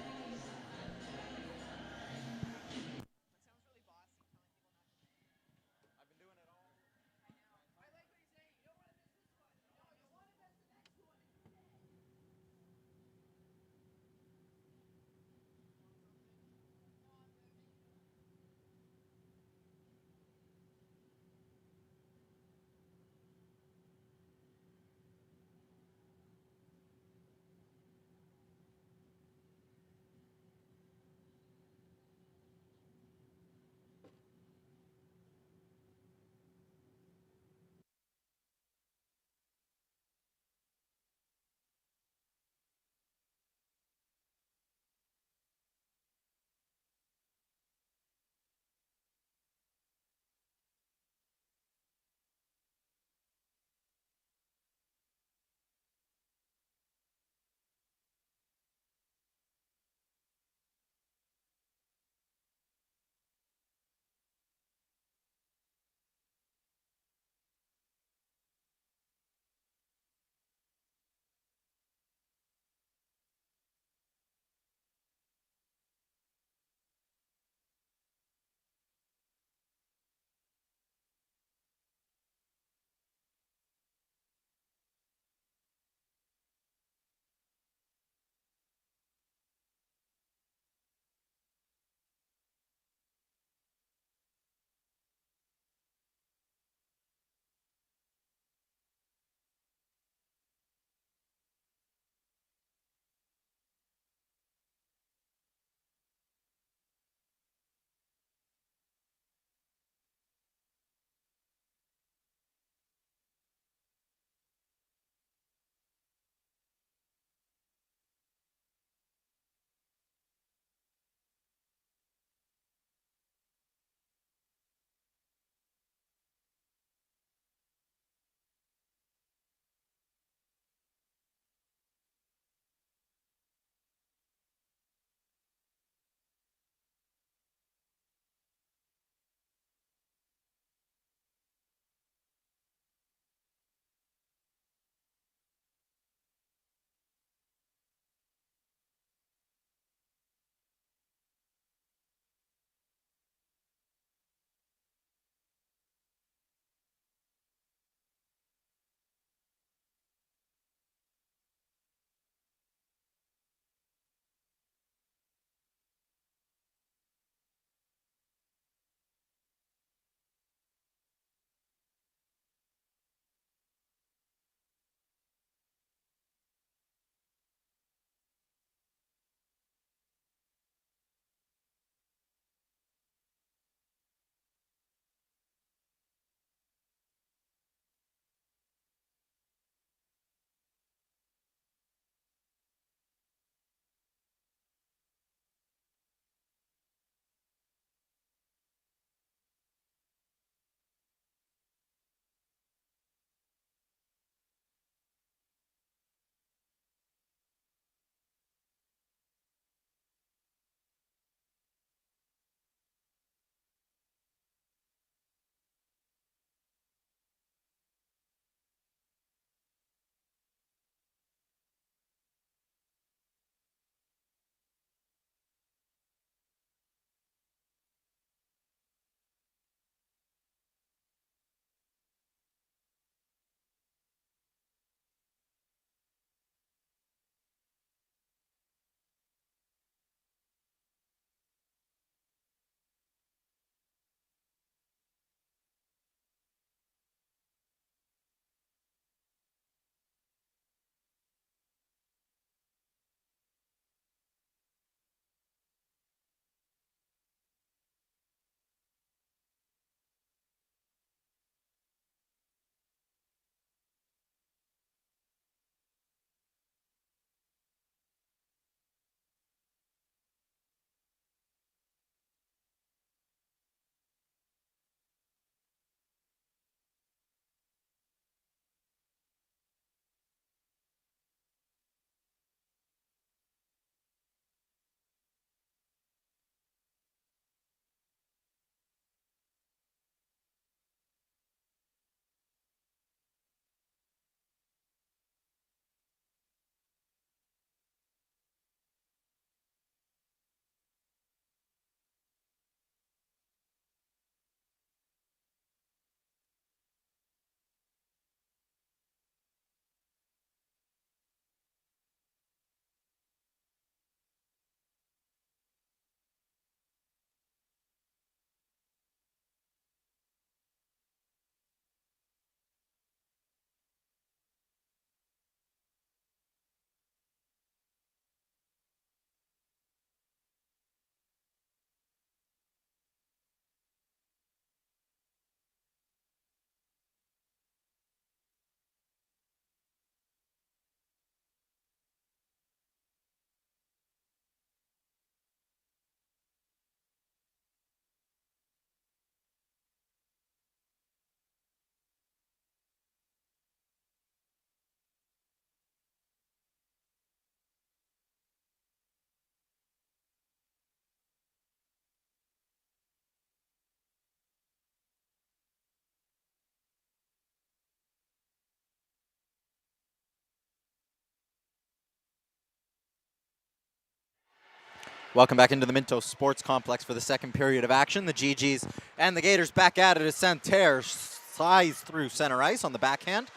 Welcome back into the Minto Sports Complex for the second period of action. The GGs and the Gators back at it as Santerre slides through center ice on the backhand.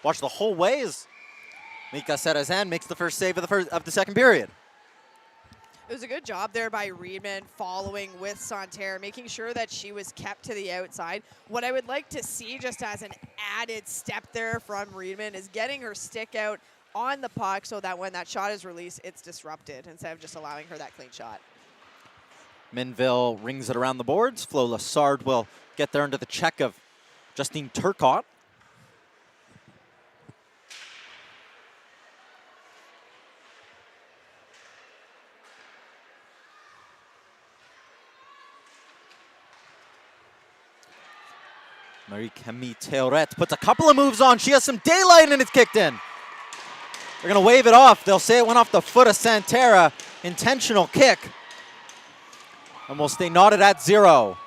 Watch the whole way as Mika Serrazin makes the first save of the second period. It was a good job there by Riedman following with Santerre, making sure that she was kept to the outside. What I would like to see just as an added step there from Riedman is getting her stick out on the puck so that when that shot is released, it's disrupted instead of just allowing her that clean shot. Minville rings it around the boards. Flo Lassard will get there under the check of Justine Turcotte. Marie-Camille Théoret puts a couple of moves on. She has some daylight and it's kicked in. They're going to wave it off. They'll say it went off the foot of Santerre. Intentional kick. And we'll stay knotted at 0.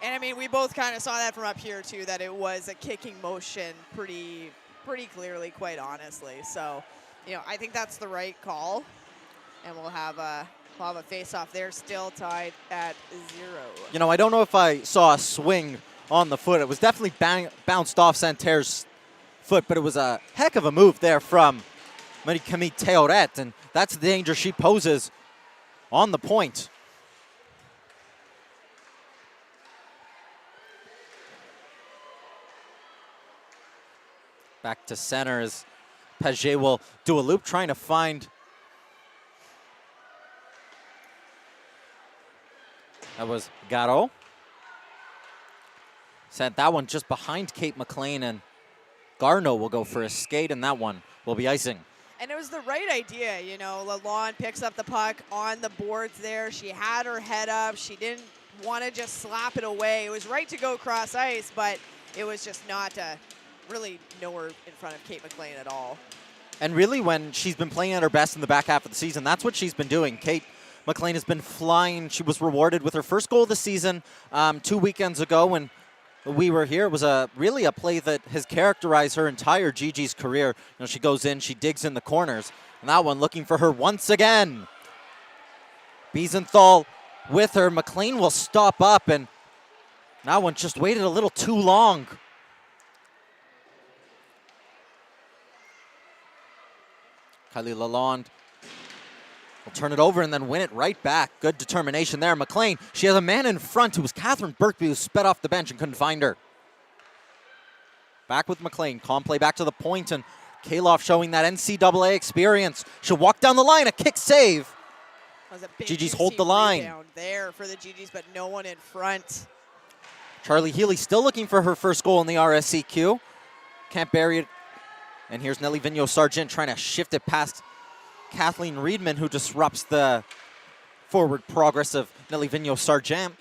And I mean, we both kind of saw that from up here too, that it was a kicking motion pretty clearly, quite honestly. So, you know, I think that's the right call. And we'll have a face-off there, still tied at 0. You know, I don't know if I saw a swing on the foot. It was definitely bounced off Santerre's foot, but it was a heck of a move there from Marie-Camille Théoret, and that's the danger she poses on the point. Back to center as Paget will do a loop, trying to find. That was Garot. Sent that one just behind Kate McLean, and Garneau will go for a skate, and that one will be icing. And it was the right idea, you know. Lalonde picks up the puck on the boards there. She had her head up. She didn't want to just slap it away. It was right to go cross ice, but it was just not really nowhere in front of Kate McLean at all. And really, when she's been playing at her best in the back half of the season, that's what she's been doing. Kate McLean has been flying. She was rewarded with her first goal of the season 2 weekends ago when we were here. It was really a play that has characterized her entire GG's career. You know, she goes in, she digs in the corners, and that one looking for her once again. Biesenthal with her. McLean will stop up, and that one just waited a little too long. Kylie Lalonde will turn it over and then win it right back. Good determination there. McLean, she has a man in front who was Catherine Birkby, who sped off the bench and couldn't find her. Back with McLean. Calm play back to the point, and Kaloff showing that NCAA experience. She'll walk down the line, a kick save. Was a big GG's hold the line. There for the GG's, but no one in front. Charlie Healy still looking for her first goal in the RSCQ. Can't bury it. And here's Nelly Vigneault-Sargent trying to shift it past Kathleen Riedman, who disrupts the forward progress of Nelly Vigneault-Sargent.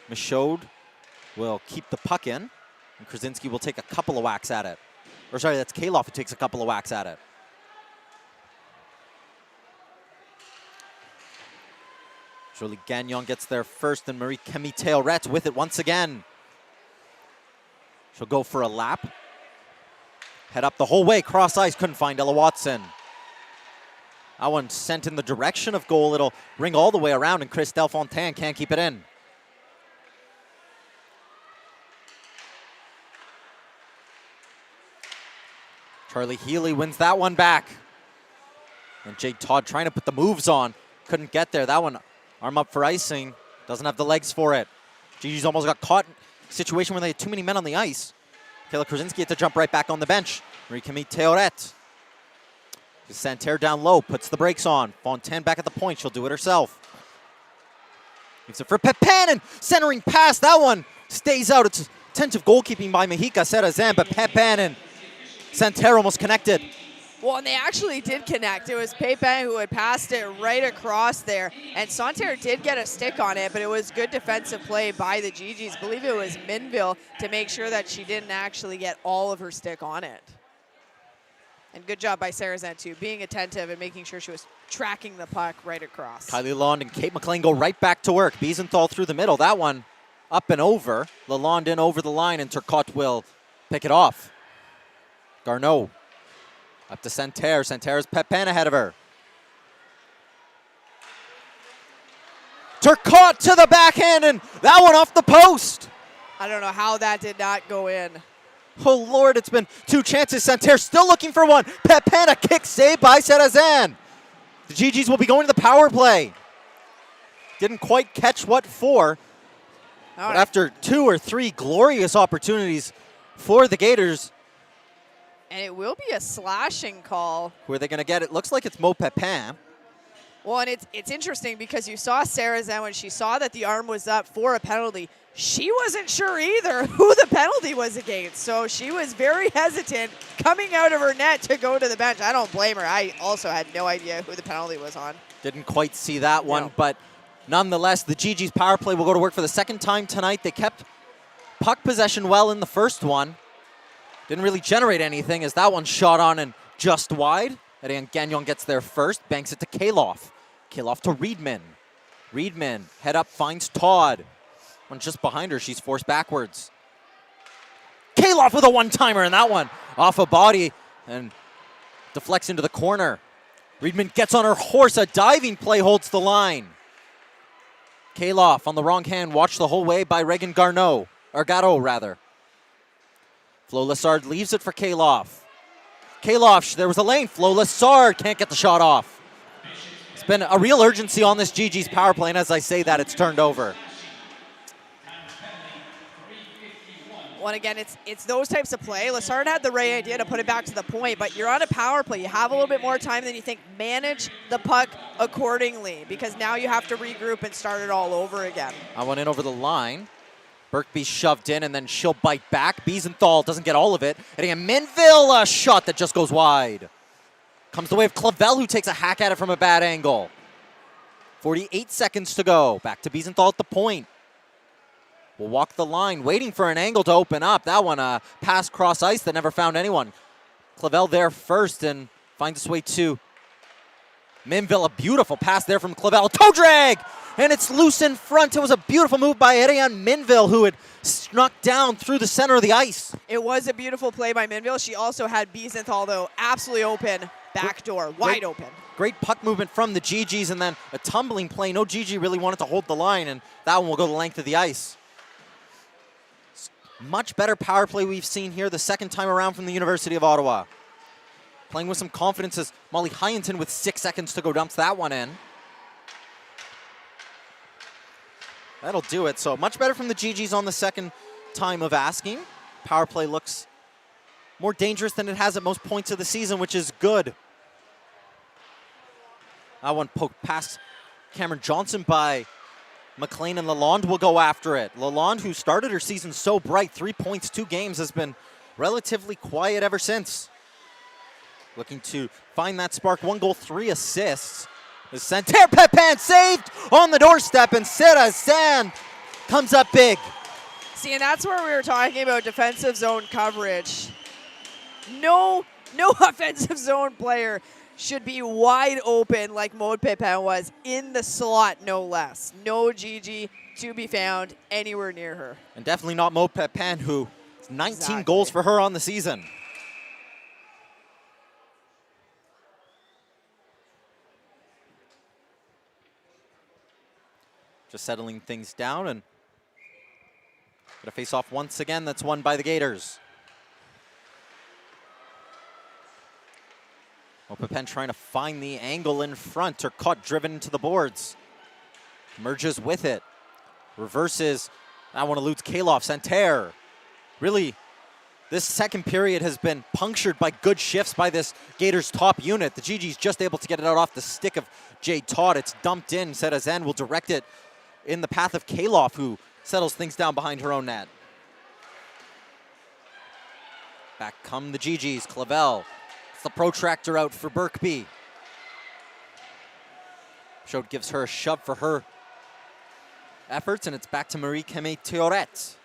Michaud will keep the puck in, and Krasinski will take a couple of whacks at it. Or sorry, that's Kaloff who takes a couple of whacks at it. Julie Gagnon gets there first, and Marie-Camille Théoret with it once again. She'll go for a lap. Head up the whole way, cross ice, couldn't find Ella Watson. That one sent in the direction of goal. It'll ring all the way around, and Chris Delfontaine can't keep it in. Charlie Healy wins that one back. And Jade Todd trying to put the moves on. Couldn't get there. That one, arm up for icing. Doesn't have the legs for it. Gigi's almost got caught in a situation where they had too many men on the ice. Kayla Krasinski had to jump right back on the bench. Marie-Camille Théoret. Santerre down low, puts the brakes on. Fontaine back at the point. She'll do it herself. Gives it for Pepanen. Centering pass. That one stays out. It's attentive goalkeeping by Mahika Serrazin, but Pepanen. Santerre almost connected. Well, and they actually did connect. It was Pépin who had passed it right across there. And Santerre did get a stick on it, but it was good defensive play by the GGs. I believe it was Minville to make sure that she didn't actually get all of her stick on it. And good job by Serrazin, too, being attentive and making sure she was tracking the puck right across. Kylie Lalonde and Kate McLean go right back to work. Biesenthal through the middle. That one up and over. Lalonde in over the line, and Turcotte will pick it off. Garneau up to Santerre. Santerre's Pepin ahead of her. Turcotte to the backhand, and that one off the post. I don't know how that did not go in. Oh, Lord, it's been 2 chances. Santerre still looking for one. Pepin, a kick saved by Sarrazin. The GGs will be going to the power play. Didn't quite catch what for. But after 2 or 3 glorious opportunities for the Gators. And it will be a slashing call. Who are they going to get? It looks like it's Mo Pepin. Well, and it's interesting because you saw Sarrazin when she saw that the arm was up for a penalty. She wasn't sure either who the penalty was against. So she was very hesitant coming out of her net to go to the bench. I don't blame her. I also had no idea who the penalty was on. Didn't quite see that one, No. but nonetheless, the GG's power play will go to work for the second time tonight. They kept puck possession well in the first one. Didn't really generate anything as that one shot on and just wide. Ariane Gagnon gets there first, banks it to Kaloff. Kaloff to Riedman. Riedman, head up, finds Todd. One just behind her, she's forced backwards. Kaloff with a one-timer, and that one off a body and deflects into the corner. Riedman gets on her horse, a diving play holds the line. Kaloff on the wrong hand, watched the whole way by Regan Garneau, or Garreau rather. Flo Lessard leaves it for Kaloff. Kaloff, there was a lane. Flo Lessard can't get the shot off. It's been a real urgency on this GG's power play, and as I say that, it's turned over. Well, again, it's those types of play. Lessard had the right idea to put it back to the point, but you're on a power play. You have a little bit more time than you think. Manage the puck accordingly, because now you have to regroup and start it all over again. I went in over the line. Birkby shoved in, and then she'll bite back. Biesenthal doesn't get all of it. And again, Minville, a shot that just goes wide. Comes the way of Clavel, who takes a hack at it from a bad angle. 48 seconds to go. Back to Biesenthal at the point. Will walk the line, waiting for an angle to open up. That one, a pass cross ice that never found anyone. Clavel there first and finds its way to Minville. A beautiful pass there from Clavel. Toe drag! And it's loose in front. It was a beautiful move by Ariane Minville, who had snuck down through the center of the ice. It was a beautiful play by Minville. She also had Biesenthal, though, absolutely open, back door, wide open. Great puck movement from the GGs, and then a tumbling play. No GG really wanted to hold the line, and that one will go the length of the ice. Much better power play we've seen here the second time around from the University of Ottawa. Playing with some confidence as Molly Hyenton with 6 seconds to go dumps that one in. That'll do it. So much better from the GGs on the second time of asking. Power play looks more dangerous than it has at most points of the season, which is good. That one poked past Cameron Johnson by McLean, and Lalonde will go after it. Lalonde, who started her season so bright, 3 points, 2 games, has been relatively quiet ever since. Looking to find that spark. 1 goal, 3 assists. Is Santerre. Pepin saved on the doorstep, and Sarrazin comes up big. See, and that's where we were talking about defensive zone coverage. No offensive zone player should be wide open like Maud Pepin was in the slot, no less. No GG to be found anywhere near her. And definitely not Maud Pepin, who 19 Exactly. goals for her on the season. Just settling things down, and gonna face off once again. That's won by the Gators. Well, Pepin trying to find the angle in front, or caught driven into the boards. Merges with it. Reverses. That one eludes Kaloff. Santerre. Really, this second period has been punctured by good shifts by this Gators top unit. The GG's just able to get it out off the stick of Jade Todd. It's dumped in. Sarrazin will direct it in the path of Kaloff, who settles things down behind her own net. Back come the GGs. Clavel. It's the protractor out for Birkby. Schott gives her a shove for her efforts, and it's back to Marie-Camille Théoret.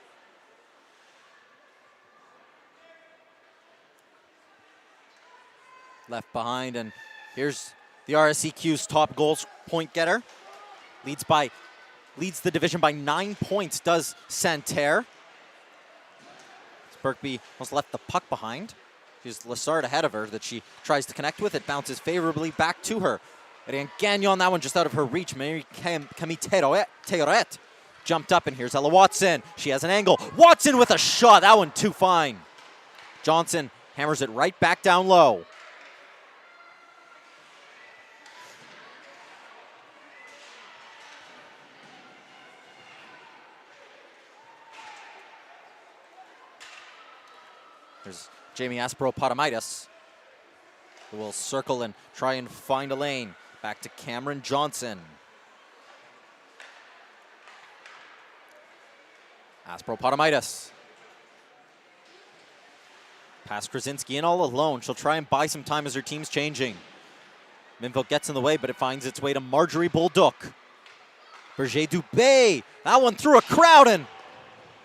Left behind, and here's the RSEQ's top goals point getter. Leads the division by 9 points, does Santerre. Birkby almost left the puck behind. She's Lessard ahead of her that she tries to connect with. It bounces favorably back to her. And Gagnon, that one just out of her reach. Mary Camille Théoret jumped up, and here's Ella Watson. She has an angle. Watson with a shot. That one too fine. Johnson hammers it right back down low. There's Jamie Aspero-Potamaitis, who will circle and try and find a lane. Back to Cameron Johnson. Aspero-Potamaitis. Pass Krasinski in all alone. She'll try and buy some time as her team's changing. Minville gets in the way, but it finds its way to Marjorie Bolduc. Berger Dubé. That one through a crowd and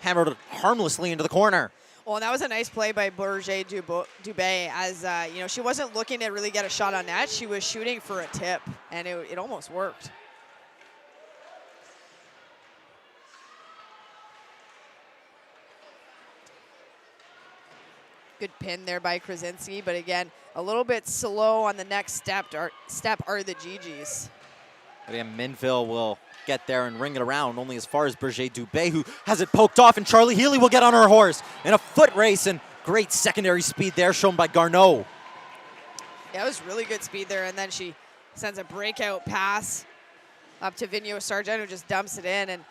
hammered harmlessly into the corner. Well, that was a nice play by Berger Dubé, as she wasn't looking to really get a shot on net. She was shooting for a tip, and it almost worked. Good pin there by Krasinski, but again, a little bit slow on the next step are the GGs. Again, Minville will get there and ring it around only as far as Berger Dubé, who has it poked off, and Charlie Healy will get on her horse in a foot race, and great secondary speed there shown by Garneau. Yeah, it was really good speed there, and then she sends a breakout pass up to Vigneault Sargent, who just dumps it in, and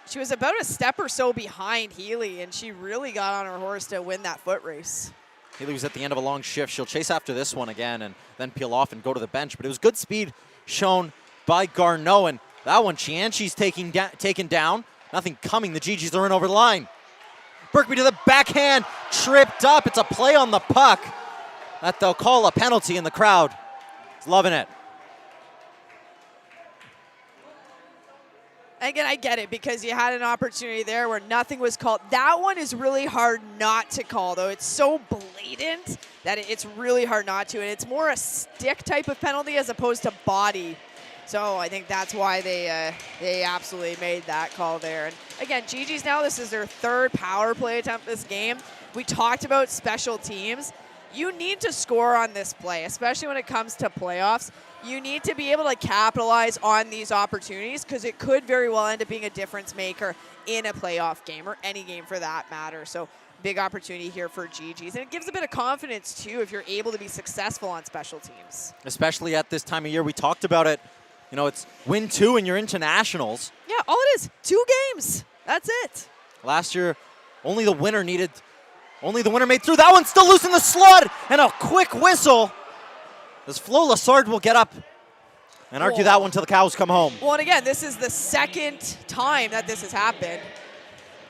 she was about a step or so behind Healy, and she really got on her horse to win that foot race. Healy was at the end of a long shift. She'll chase after this one again and then peel off and go to the bench, but it was good speed shown by Garneau, and that one, Chianchi's taken down. Nothing coming. The GGs are in over the line. Berkby to the backhand. Tripped up. It's a play on the puck that they'll call a penalty, in the crowd is loving it. Again, I get it, because you had an opportunity there where nothing was called. That one is really hard not to call, though. It's so blatant that it's really hard not to. And it's more a stick type of penalty as opposed to body. So I think that's why they absolutely made that call there. And again, GG's now, this is their third power play attempt this game. We talked about special teams. You need to score on this play, especially when it comes to playoffs. You need to be able to capitalize on these opportunities, because it could very well end up being a difference maker in a playoff game, or any game for that matter. So big opportunity here for GG's. And it gives a bit of confidence, too, if you're able to be successful on special teams. Especially at this time of year. We talked about it. It's win 2 and you're into nationals. Yeah, all it is, 2 games. That's it. Last year, only the winner made through. That one's still loose in the slot, and a quick whistle as Flo Lassard will get up and argue that one till the cows come home. Well, and again, this is the second time that this has happened.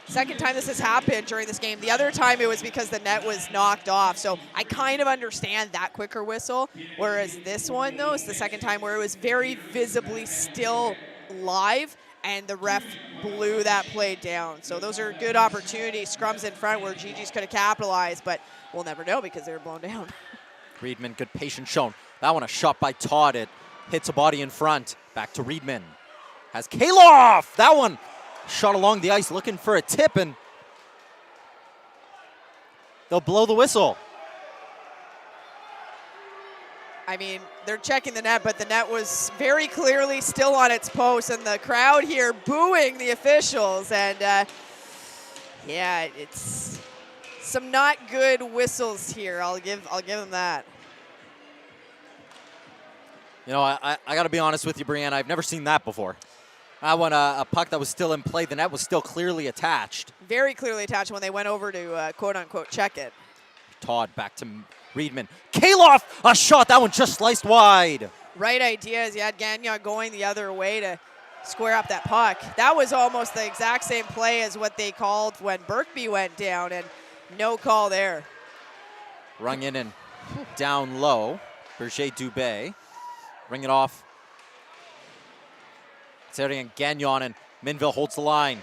Second time this has happened during this game. The other time it was because the net was knocked off. So I kind of understand that quicker whistle. Whereas this one, though, is the second time where it was very visibly still live, and the ref blew that play down. So those are good opportunities. Scrums in front where GG's could have capitalized, but we'll never know because they were blown down. Reedman, good patience shown. That one a shot by Todd. It hits a body in front. Back to Reedman. Has Kaloff. That one shot along the ice looking for a tip, and they'll blow the whistle. I mean, they're checking the net, but the net was very clearly still on its post, and the crowd here booing the officials. And yeah, it's some not good whistles here. I'll give them that. I got to be honest with you, Brianna. I've never seen that before. That one, a puck that was still in play. The net was still clearly attached. Very clearly attached when they went over to quote-unquote check it. Todd back to Reedman. Kaloff, a shot. That one just sliced wide. Right idea is you had Gagnon going the other way to square up that puck. That was almost the exact same play as what they called when Berkby went down, and no call there. Rung in and down low. Berger Dubé. Ring it off. Sergei Gagnon, and Minville holds the line.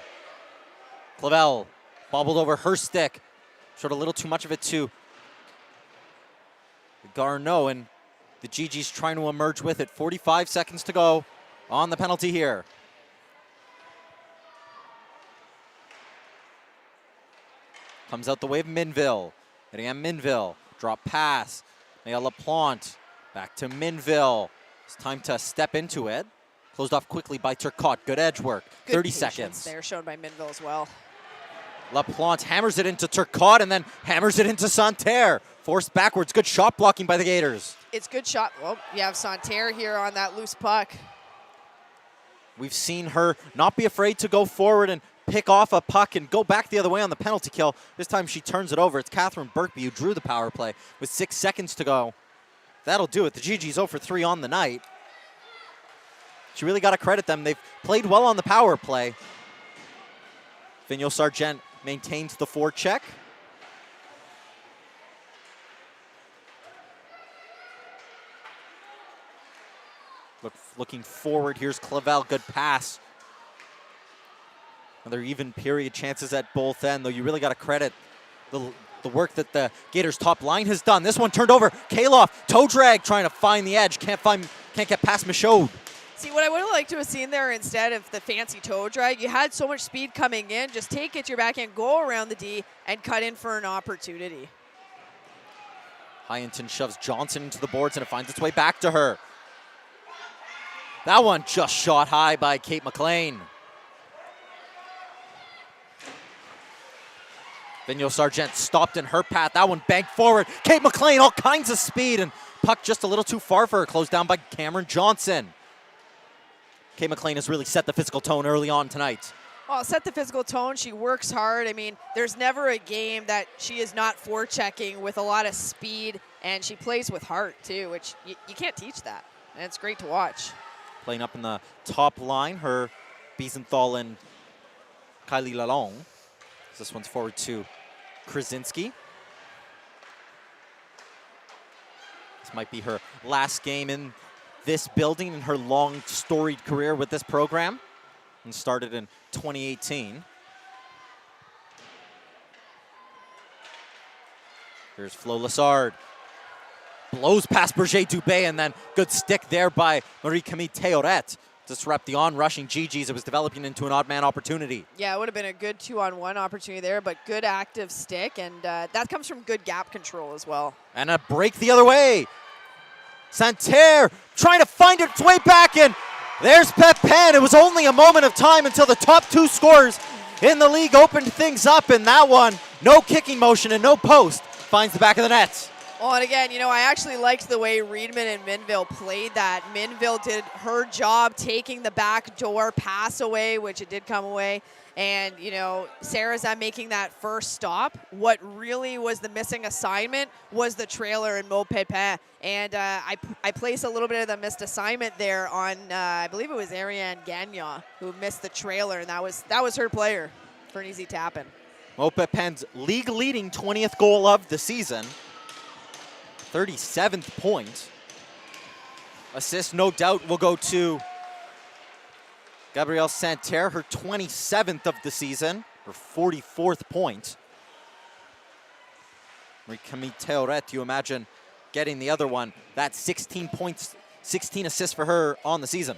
Clavel bobbled over her stick. Showed a little too much of it to Garneau, and the GG's trying to emerge with it. 45 seconds to go on the penalty here. Comes out the way of Minville. Hitting at Minville. Drop pass. Maya LaPlante. Back to Minville. It's time to step into it. Closed off quickly by Turcotte. Good edge work. Good 30 patience seconds. there shown by Minville as well. LaPlante hammers it into Turcotte and then hammers it into Santerre. Forced backwards. Good shot blocking by the Gators. It's good shot. Well, you have Santerre here on that loose puck. We've seen her not be afraid to go forward and pick off a puck and go back the other way on the penalty kill. This time she turns it over. It's Catherine Birkby who drew the power play with 6 seconds to go. That'll do it. The GG's 0 for 3 on the night. You really got to credit them. They've played well on the power play. Vigneault Sargent maintains the forecheck. Looking forward, here's Clavel, good pass. Another even period, chances at both ends, though you really got to credit the work that the Gators top line has done. This one turned over, Kaloff, toe drag, trying to find the edge, can't get past Michaud. See, what I would have liked to have seen there instead of the fancy toe drag, you had so much speed coming in, just take it to your backhand, go around the D, and cut in for an opportunity. Hyanton shoves Johnson into the boards, and it finds its way back to her. That one just shot high by Kate McLean. Vigneault Sargent stopped in her path. That one banked forward. Kate McLean, all kinds of speed, and puck just a little too far for her. Closed down by Cameron Johnson. Kate McLean has really set the physical tone early on tonight. Well, set the physical tone. She works hard. I mean, there's never a game that she is not forechecking with a lot of speed, and she plays with heart, too, which you can't teach that, and it's great to watch. Playing up in the top line, her Biesenthal and Kylie Lalonde. This one's forward to Krasinski. This might be her last game in this building in her long, storied career with this program, and started in 2018. Here's Flo Lessard. Blows past Berger Dubé, and then good stick there by Marie-Camille Théoret. Disrupt the on-rushing GGs. It was developing into an odd man opportunity. Yeah, it would have been a good 2-on-1 opportunity there, but good active stick, and that comes from good gap control as well. And a break the other way. Santerre trying to find its way back in. There's Pepin. It was only a moment of time until the top 2 scorers in the league opened things up, and that one, no kicking motion and no post, finds the back of the net. Well, and again, you know, I actually liked the way Riedman and Minville played that. Minville did her job taking the back door pass away, which it did come away. And, you know, Sarazan making that first stop. What really was the missing assignment was the trailer in Mo Pepin. And I placed a little bit of the missed assignment there on, I believe it was Ariane Gagnon who missed the trailer, and that was her player for an easy tap-in. Mo Pepin's league-leading 20th goal of the season. 37th point. Assist, no doubt, will go to Gabrielle Santerre, her 27th of the season, her 44th point. Marie-Camille Théoret, you imagine getting the other one. That's 16 points, 16 assists for her on the season.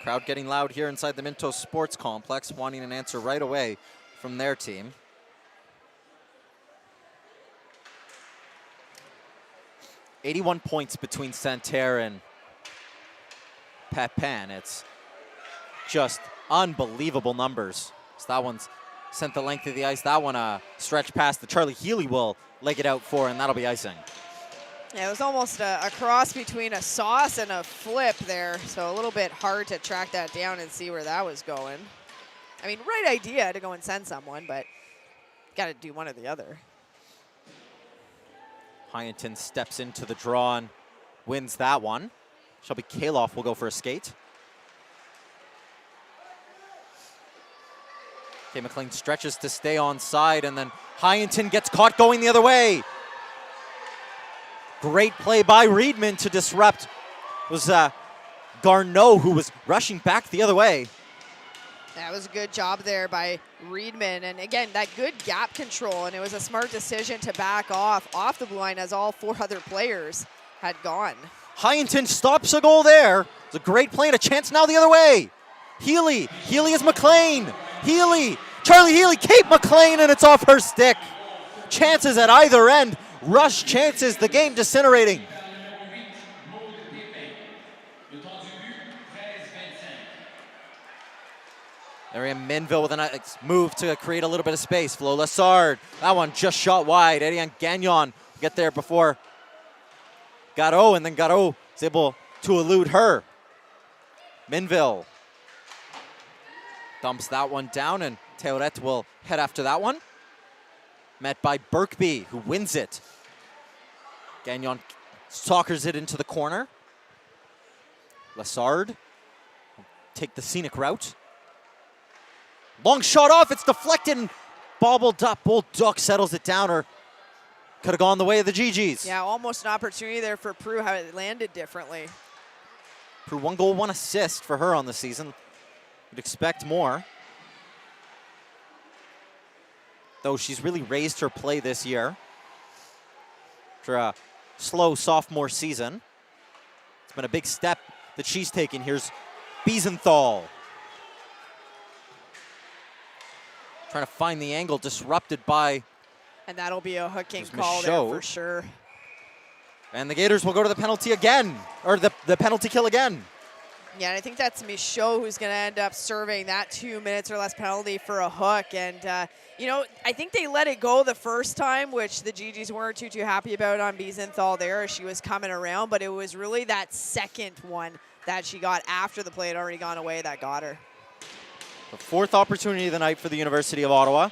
Crowd getting loud here inside the Minto Sports Complex, wanting an answer right away from their team. '81 points between Santerre and Pepin. It's just unbelievable numbers. So that one's sent the length of the ice. That one a stretch pass that Charlie Healy will leg it out for, and that'll be icing. Yeah, it was almost a cross between a sauce and a flip there, so a little bit hard to track that down and see where that was going. I mean, right idea to go and send someone, but got to do one or the other. Hyanton steps into the draw and wins that one. Shelby Kaloff will go for a skate. Kay McLean stretches to stay on side, and then Hyanton gets caught going the other way. Great play by Riedman to disrupt. It was Garneau who was rushing back the other way. That was a good job there by Riedman. And again, that good gap control, and it was a smart decision to back off the blue line as all 4 other players had gone. Hyanton stops a goal there. It's a great play and a chance now the other way. Healy is McLean. Healy Charlie Healy, Kate McLean, and it's off her stick. Chances at either end. Rush chances, the game disintegrating. Ariane Minville with a nice move to create a little bit of space. Flo Lassard, that one just shot wide. Ariane Gagnon get there before Garreau, and then Garreau is able to elude her. Minville dumps that one down, and Théorette will head after that one. Met by Birkby, who wins it. Gagnon soccers it into the corner. Lassard take the scenic route. Long shot off, it's deflected and bobbled up. Bold Duck settles it down, or could have gone the way of the GGs. Yeah, almost an opportunity there for Prue, how it landed differently. Prue, 1 goal, 1 assist for her on the season. You'd expect more. Though she's really raised her play this year after a slow sophomore season. It's been a big step that she's taken. Here's Biesenthal. Trying to find the angle, disrupted by... And that'll be a hooking call there for sure. And the Gators will go to the penalty again, or the penalty kill again. Yeah, and I think that's Michaud who's going to end up serving that 2 minutes or less penalty for a hook. And, you know, I think they let it go the first time, which the GGs weren't too happy about on Biesenthal there as she was coming around. But it was really that second one that she got after the play had already gone away that got her. The 4th opportunity of the night for the University of Ottawa.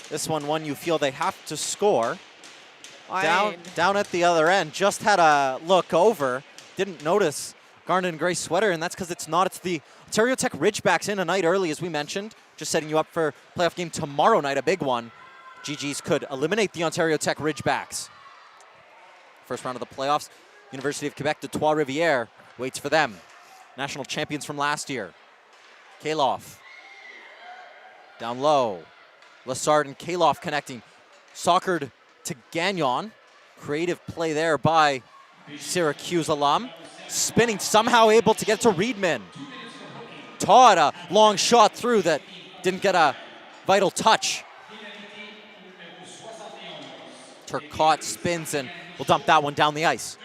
This one you feel they have to score. Down at the other end, just had a look over, didn't notice Garnet in gray sweater, and that's because it's not. It's the Ontario Tech Ridgebacks in a night early, as we mentioned, just setting you up for playoff game tomorrow night, a big one. GGs could eliminate the Ontario Tech Ridgebacks. First round of the playoffs, University of Quebec de Trois-Rivières waits for them. National champions from last year. Kaloff. Down low. Lassard and Kaloff connecting. Soccered to Gagnon. Creative play there by Syracuse alum. Spinning, somehow able to get to Reedman. Todd, a long shot through that didn't get a vital touch. Turcotte spins and will dump that one down the ice.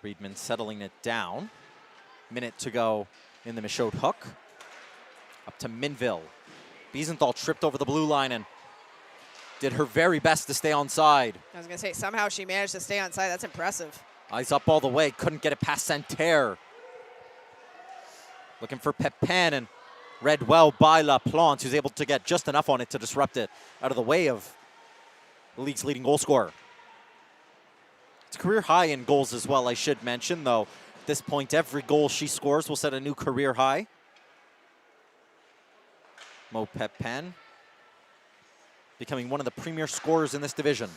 Reedman settling it down. Minute to go in the Michaud hook. Up to Minville. Biesenthal tripped over the blue line and did her very best to stay onside. I was going to say, somehow she managed to stay onside. That's impressive. Eyes up all the way. Couldn't get it past Santerre. Looking for Pepin, and read well by LaPlante, who's able to get just enough on it to disrupt it out of the way of the league's leading goal scorer. It's a career high in goals as well, I should mention, though. At this point, every goal she scores will set a new career high. Mo Pepin becoming one of the premier scorers in this division.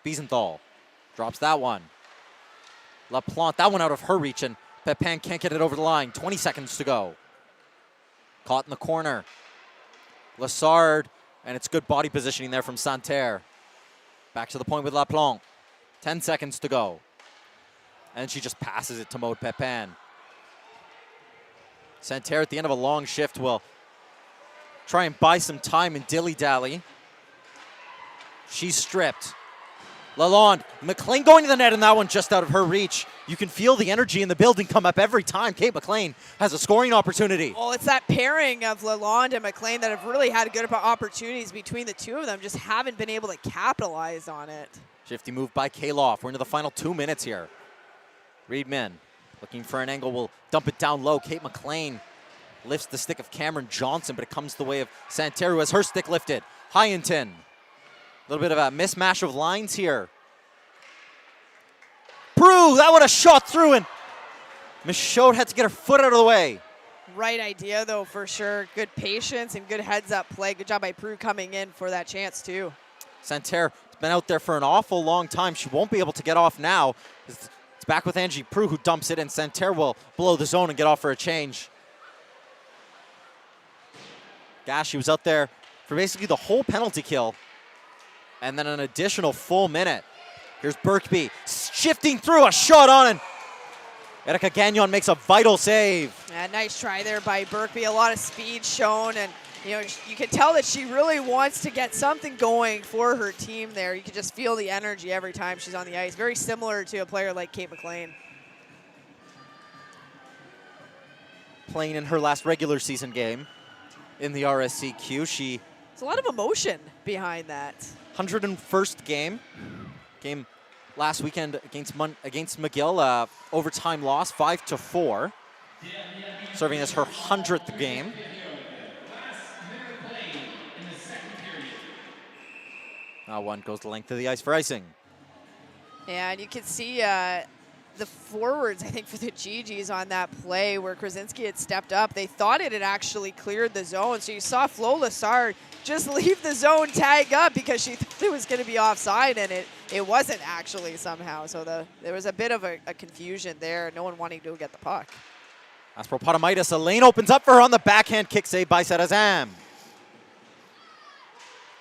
Biesenthal drops that one. LaPlante, that one out of her reach, and Pepin can't get it over the line. 20 seconds to go. Caught in the corner. Lassard, and it's good body positioning there from Santerre. Back to the point with LaPlante. 10 seconds to go. And she just passes it to Maud Pepin. Santerre at the end of a long shift will try and buy some time and dilly-dally. She's stripped. Lalonde, McLean going to the net, and that one just out of her reach. You can feel the energy in the building come up every time Kate McLean has a scoring opportunity. Well, it's that pairing of Lalonde and McLean that have really had good opportunities between the two of them, just haven't been able to capitalize on it. Shifty move by Kaloff. We're into the final 2 minutes here. Reedman looking for an angle, will dump it down low. Kate McLean lifts the stick of Cameron Johnson, but it comes the way of Santerre, who has her stick lifted. Hyenton. A little bit of a mismatch of lines here. Prue, that would have shot through, and Michaud had to get her foot out of the way. Right idea, though, for sure. Good patience and good heads-up play. Good job by Prue coming in for that chance, too. Santerre has been out there for an awful long time. She won't be able to get off now. It's back with Angie Prue, who dumps it, and Santerre will blow the zone and get off for a change. Gosh, she was out there for basically the whole penalty kill. And then an additional full minute. Here's Birkby. shifting through, a shot on, and Erica Gagnon makes a vital save. Yeah, nice try there by Berkby. A lot of speed shown, and you can tell that she really wants to get something going for her team there. You can just feel the energy every time she's on the ice. Very similar to a player like Kate McLean. Playing in her last regular season game in the RSCQ. There's a lot of emotion behind that. 101st game last weekend against McGill, overtime loss, 5-4, serving as her 100th game. Now one goes the length of the ice for icing. Yeah, and you can see the forwards, I think, for the GGs on that play where Krasinski had stepped up. They thought it had actually cleared the zone. So you saw Flo Lessard just leave the zone, tag up because she thought it was going to be offside, and it wasn't actually somehow. So there was a bit of a confusion there, no one wanting to get the puck. Aspropotamaitis, a lane opens up for her on the backhand kick save by Sarazam.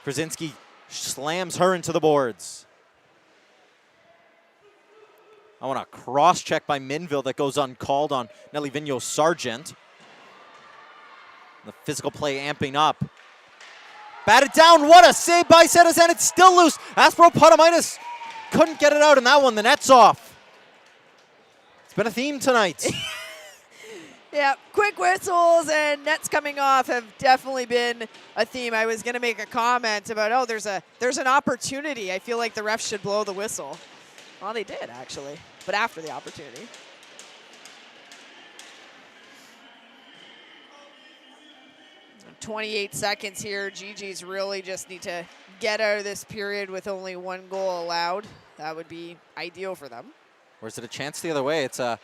Krasinski slams her into the boards. I want a cross check by Minville that goes uncalled on Nelly Vigneault Sargent. The physical play amping up. Batted down, what a save by Sarazam, it's still loose. Aspropotamaitis couldn't get it out in that one, the net's off. It's been a theme tonight. Yeah, quick whistles and nets coming off have definitely been a theme. I was going to make a comment about, there's an opportunity. I feel like the refs should blow the whistle. Well, they did, actually, but after the opportunity. And 28 seconds here. GGs really just need to get out of this period with only one goal allowed. That would be ideal for them. Or is it a chance the other way? It's a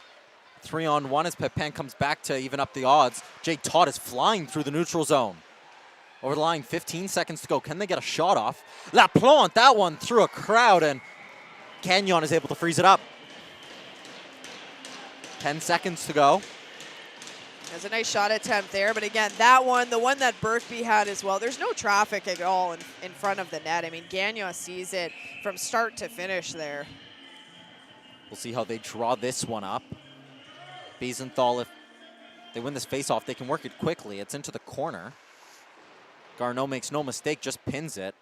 3-on-1 as Pepin comes back to even up the odds. Jade Todd is flying through the neutral zone. Over the line, 15 seconds to go. Can they get a shot off? Laplante, that one through a crowd, and Gagnon is able to freeze it up. 10 seconds to go. There's a nice shot attempt there, but again, that one, the one that Berkby had as well, there's no traffic at all in front of the net. I mean, Gagnon sees it from start to finish there. We'll see how they draw this one up. Biesenthal, if they win this faceoff, they can work it quickly. It's into the corner. Garneau makes no mistake, just pins it.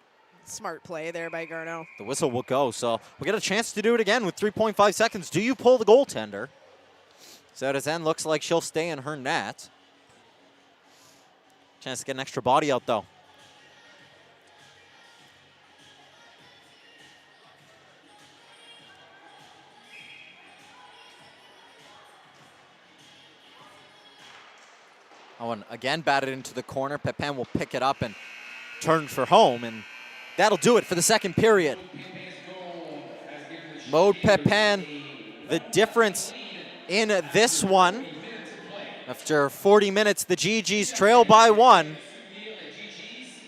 Smart play there by Garneau. The whistle will go, so we get a chance to do it again with 3.5 seconds. Do you pull the goaltender? Sarazam looks like she'll stay in her net. Chance to get an extra body out, though. Oh, and again batted into the corner. Pepin will pick it up and turn for home, and that'll do it for the second period. Maude Pepin, the difference in this one. After 40 minutes, the GGs trail by 1.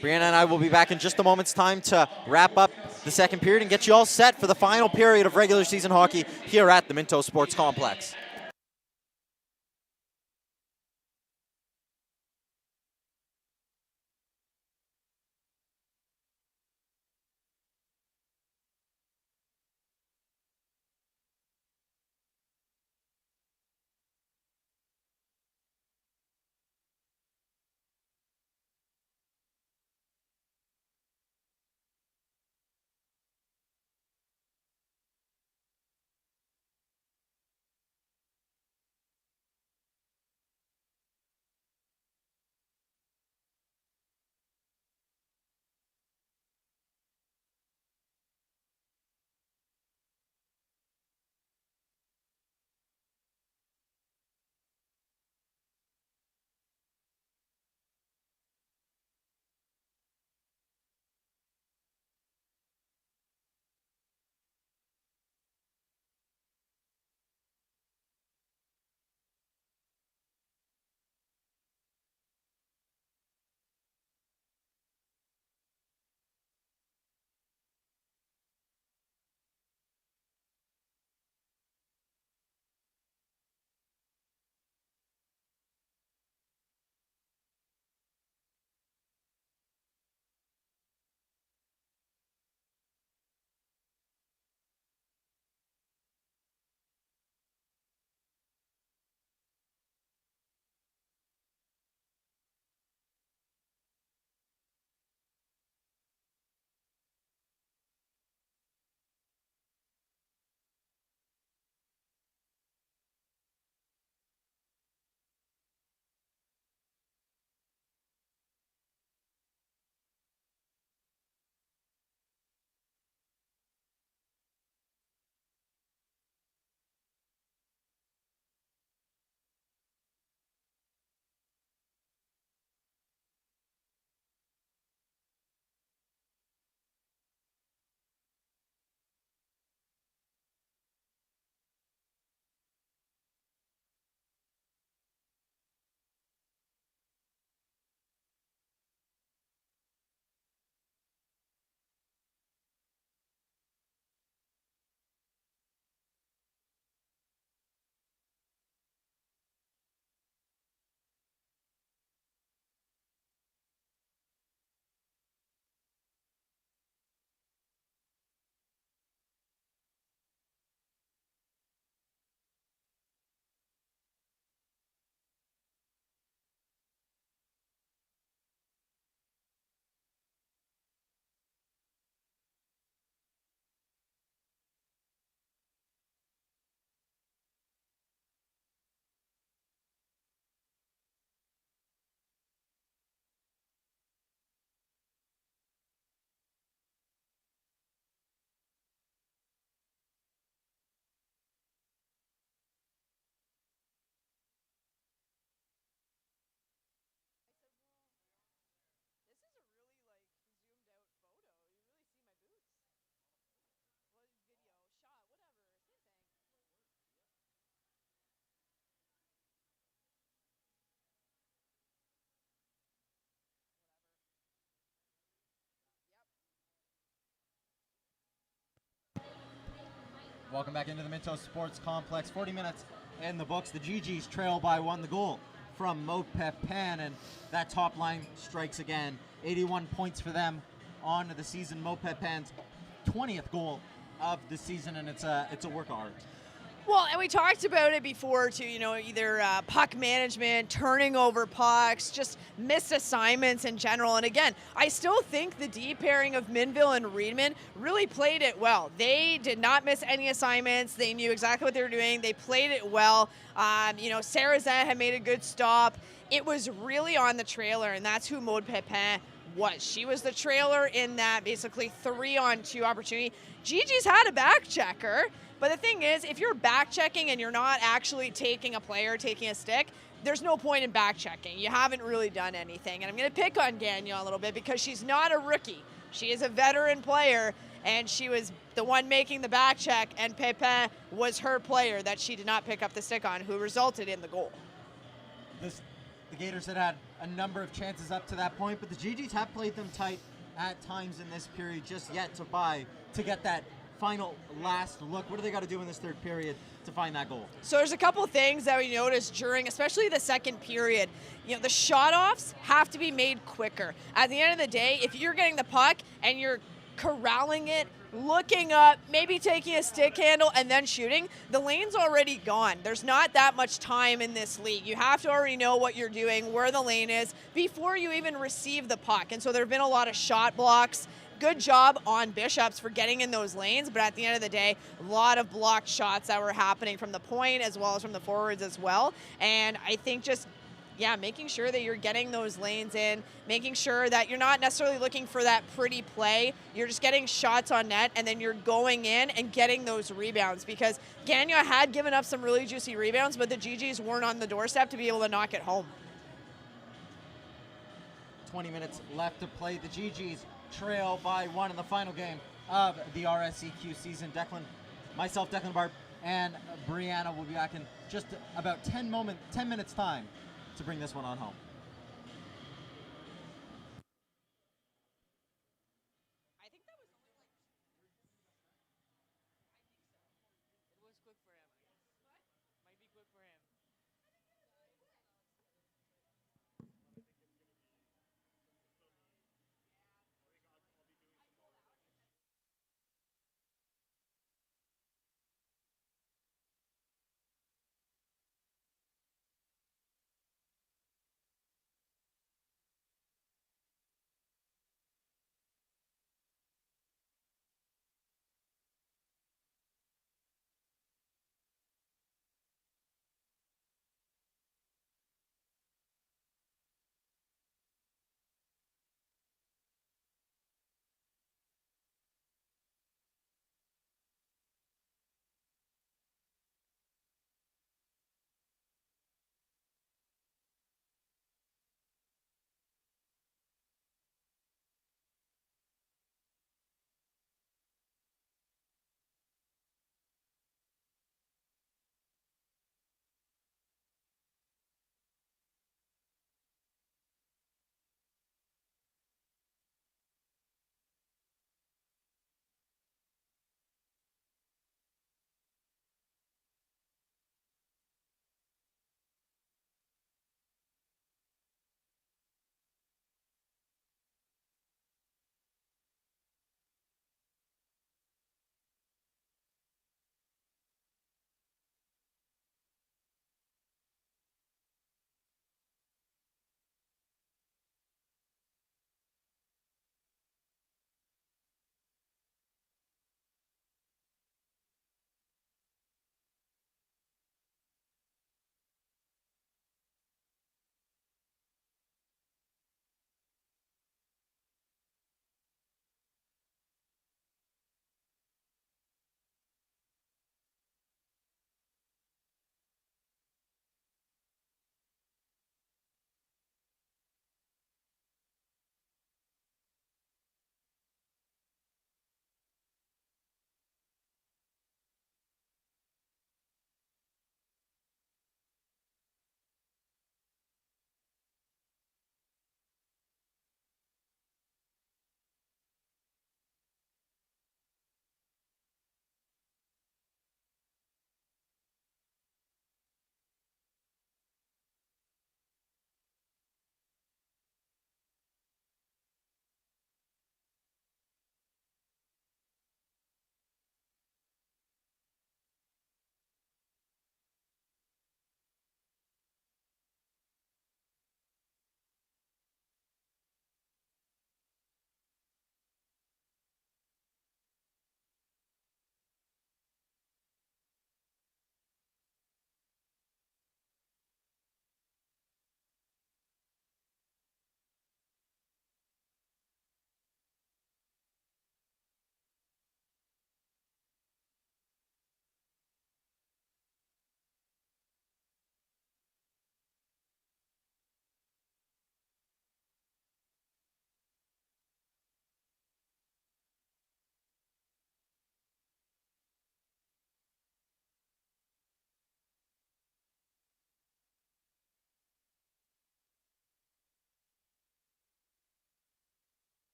Brianna and I will be back in just a moment's time to wrap up the second period and get you all set for the final period of regular season hockey here at the Minto Sports Complex. Welcome back into the Minto Sports Complex. 40 minutes in the books. The GGs trail by 1. The goal from Mo Pepin, and that top line strikes again. 81 points for them on the season. Mo Pepin's 20th goal of the season, and it's a work of art. Well, and we talked about it before too, either puck management, turning over pucks, just missed assignments in general. And again, I still think the D pairing of Minville and Reedman really played it well. They did not miss any assignments. They knew exactly what they were doing. They played it well. Sarah Zan had made a good stop. It was really on the trailer, and that's who Maud Pepin was. She was the trailer in that basically 3-on-2 opportunity. Gigi's had a back checker. But the thing is, if you're back checking and you're not actually taking a player, taking a stick, there's no point in back checking. You haven't really done anything. And I'm going to pick on Gagnon a little bit because she's not a rookie. She is a veteran player, and she was the one making the back check, and Pepin was her player that she did not pick up the stick on, who resulted in the goal. The Gators had a number of chances up to that point, but the GGs have played them tight at times in this period, just yet to get that final last look. What do they got to do in this third period to find that goal? So there's a couple things that we noticed during, especially the second period. The shot-offs have to be made quicker. At the end of the day, if you're getting the puck and you're corralling it, looking up, maybe taking a stick handle and then shooting, the lane's already gone. There's not that much time in this league. You have to already know what you're doing, where the lane is, before you even receive the puck. And so there have been a lot of shot blocks. Good job on Bishops for getting in those lanes, but at the end of the day, a lot of blocked shots that were happening from the point as well as from the forwards as well. And I think just, making sure that you're getting those lanes in, making sure that you're not necessarily looking for that pretty play. You're just getting shots on net, and then you're going in and getting those rebounds, because Gagnon had given up some really juicy rebounds, but the GGs weren't on the doorstep to be able to knock it home. 20 minutes left to play. The GGs trail by 1 in the final game of the RSEQ season. Declan Barp, and Brianna will be back in just about 10 minutes time to bring this one on home.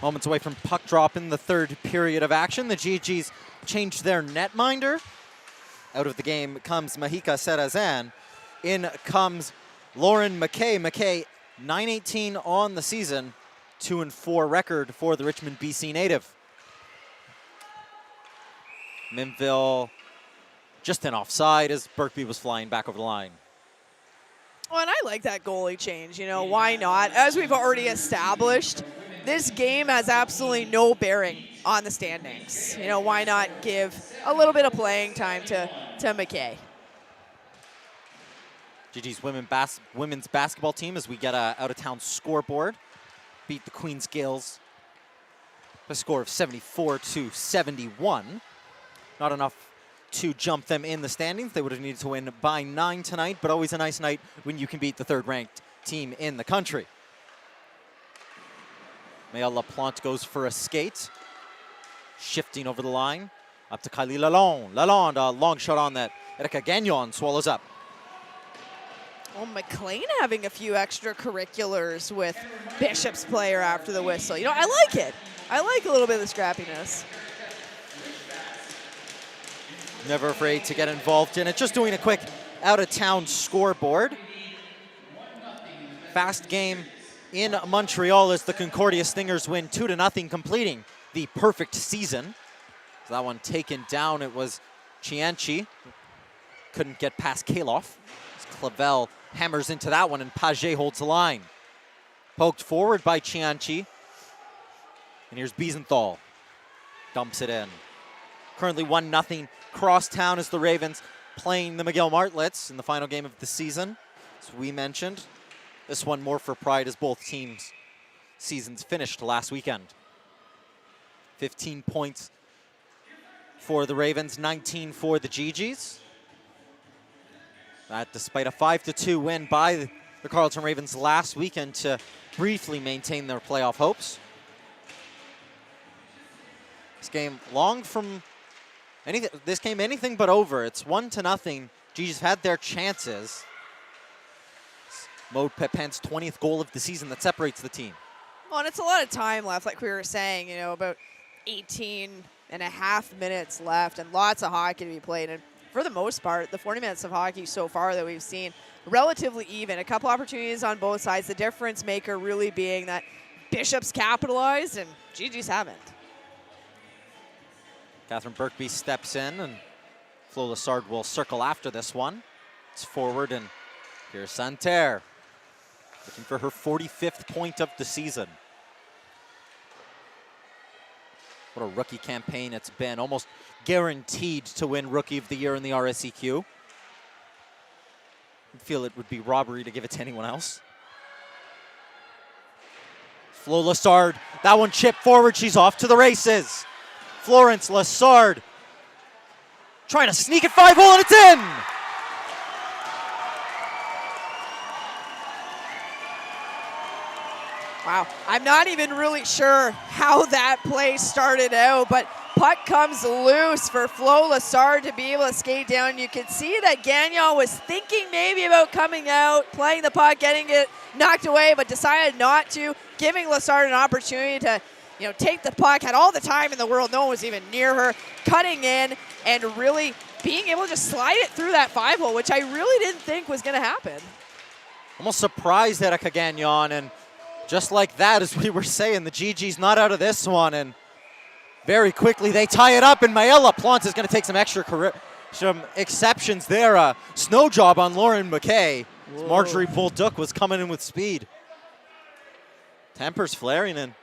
Moments away from puck drop in the third period of action. The GGs changed their netminder. Out of the game comes Mahika Serazan. In comes Lauren McKay. McKay, 9-18 on the season, 2-4 record for the Richmond, BC native. Minville just an offside as Burkby was flying back over the line. Well, and I like that goalie change. You know, why not? As we've already established, this game has absolutely no bearing on the standings. You know, why not give a little bit of playing time to McKay? GG's women's basketball team, as we get a out-of-town scoreboard, beat the Queens Gales by a score of 74-71. Not enough to jump them in the standings. They would have needed to win by 9 tonight, but always a nice night when you can beat the third-ranked team in the country. Maëlle Laplante goes for a skate. Shifting over the line. Up to Kylie Lalonde. Lalonde, a long shot on that. Erika Gagnon swallows up. Well, McLean having a few extracurriculars with Bishop's player after the whistle. You know, I like it. I like a little bit of the scrappiness. Never afraid to get involved in it. Just doing a quick out-of-town scoreboard. Fast game in Montreal as the Concordia Stingers win 2-0, completing the perfect season. So that one taken down. It was Cianci. Couldn't get past Kaloff. Clavel hammers into that one, and Paget holds the line. Poked forward by Cianci. And here's Biesenthal. Dumps it in. Currently 1-0 crosstown as the Ravens playing the McGill Martlets in the final game of the season. As we mentioned, this one more for pride as both teams' seasons finished last weekend. 15 points for the Ravens, 19 for the GGs. That despite a 5-2 win by the Carleton Ravens last weekend to briefly maintain their playoff hopes. This game long from anything but over. It's 1-0. GGs had their chances. Maud Pepin's 20th goal of the season that separates the team. Well, and it's a lot of time left, like we were saying, you know, about 18.5 minutes left and lots of hockey to be played. And for the most part, the 40 minutes of hockey so far that we've seen, relatively even. A couple opportunities on both sides. The difference maker really being that Bishop's capitalized and GG's haven't. Catherine Burkby steps in, and Flo Lessard will circle after this one. It's forward, and here's Santerre, looking for her 45th point of the season. What a rookie campaign it's been. Almost guaranteed to win Rookie of the Year in the RSEQ. I feel it would be robbery to give it to anyone else. Flo Lessard, that one chipped forward. She's off to the races. Florence Lessard trying to sneak it 5-hole, and it's in! Wow, I'm not even really sure how that play started out, but puck comes loose for Flo Lessard to be able to skate down. You can see that Gagnon was thinking maybe about coming out, playing the puck, getting it knocked away, but decided not to, giving Lessard an opportunity to, you know, take the puck, had all the time in the world, no one was even near her, cutting in and really being able to just slide it through that 5-hole, which I really didn't think was going to happen. Almost surprised Erika Gagnon, and just like that, as we were saying, the GG's not out of this one, and very quickly they tie it up, and Maëlle Laplante is going to take some exceptions there. A snow job on Lauren McKay. Marjorie Bolduc was coming in with speed. Tempers flaring, and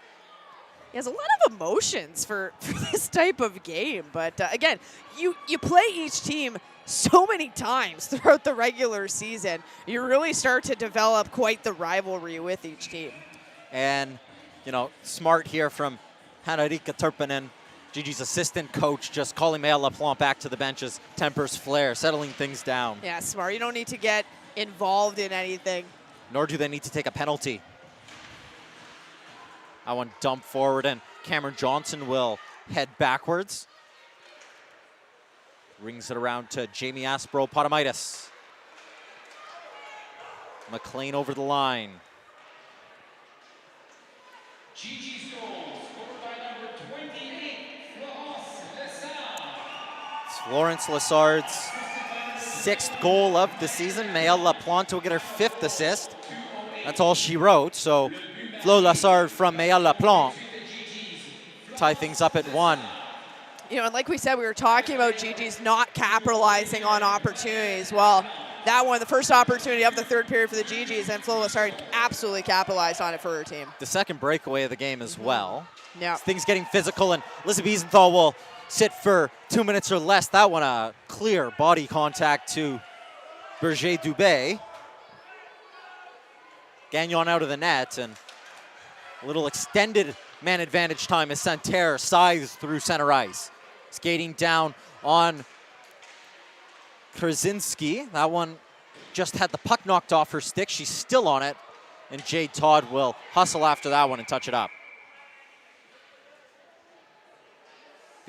He has a lot of emotions for this type of game. But again, you play each team so many times throughout the regular season. You really start to develop quite the rivalry with each team. And, you know, smart here from Hanna-Rika Turpinen, GG's assistant coach, just calling Maëlle Laplante back to the benches. Tempers flare, settling things down. Yeah, smart. You don't need to get involved in anything. Nor do they need to take a penalty. That one dumped forward, and Cameron Johnson will head backwards. Rings it around to Jamie Aspro-Potamaitis. McLean over the line. GG's goals Florence Lassard's 6th goal of the season. Maëlle Laplante will get her 5th assist. That's all she wrote. So Flo Lassard from Maëlle Laplante tie things up at 1. You know, and like we said, we were talking about Gigi's not capitalizing on opportunities. Well, that one, the first opportunity of the third period for the Gigis, and Flo Lassard absolutely capitalized on it for her team. The second breakaway of the game as well. Yeah. Things getting physical, and Lizzie Wiesenthal will sit for 2 minutes or less. That one, a clear body contact to Berger Dubé. Gagnon out of the net, and a little extended man advantage time as Santerre scythes through center ice. Skating down on Krasinski. That one just had the puck knocked off her stick. She's still on it, and Jade Todd will hustle after that one and touch it up.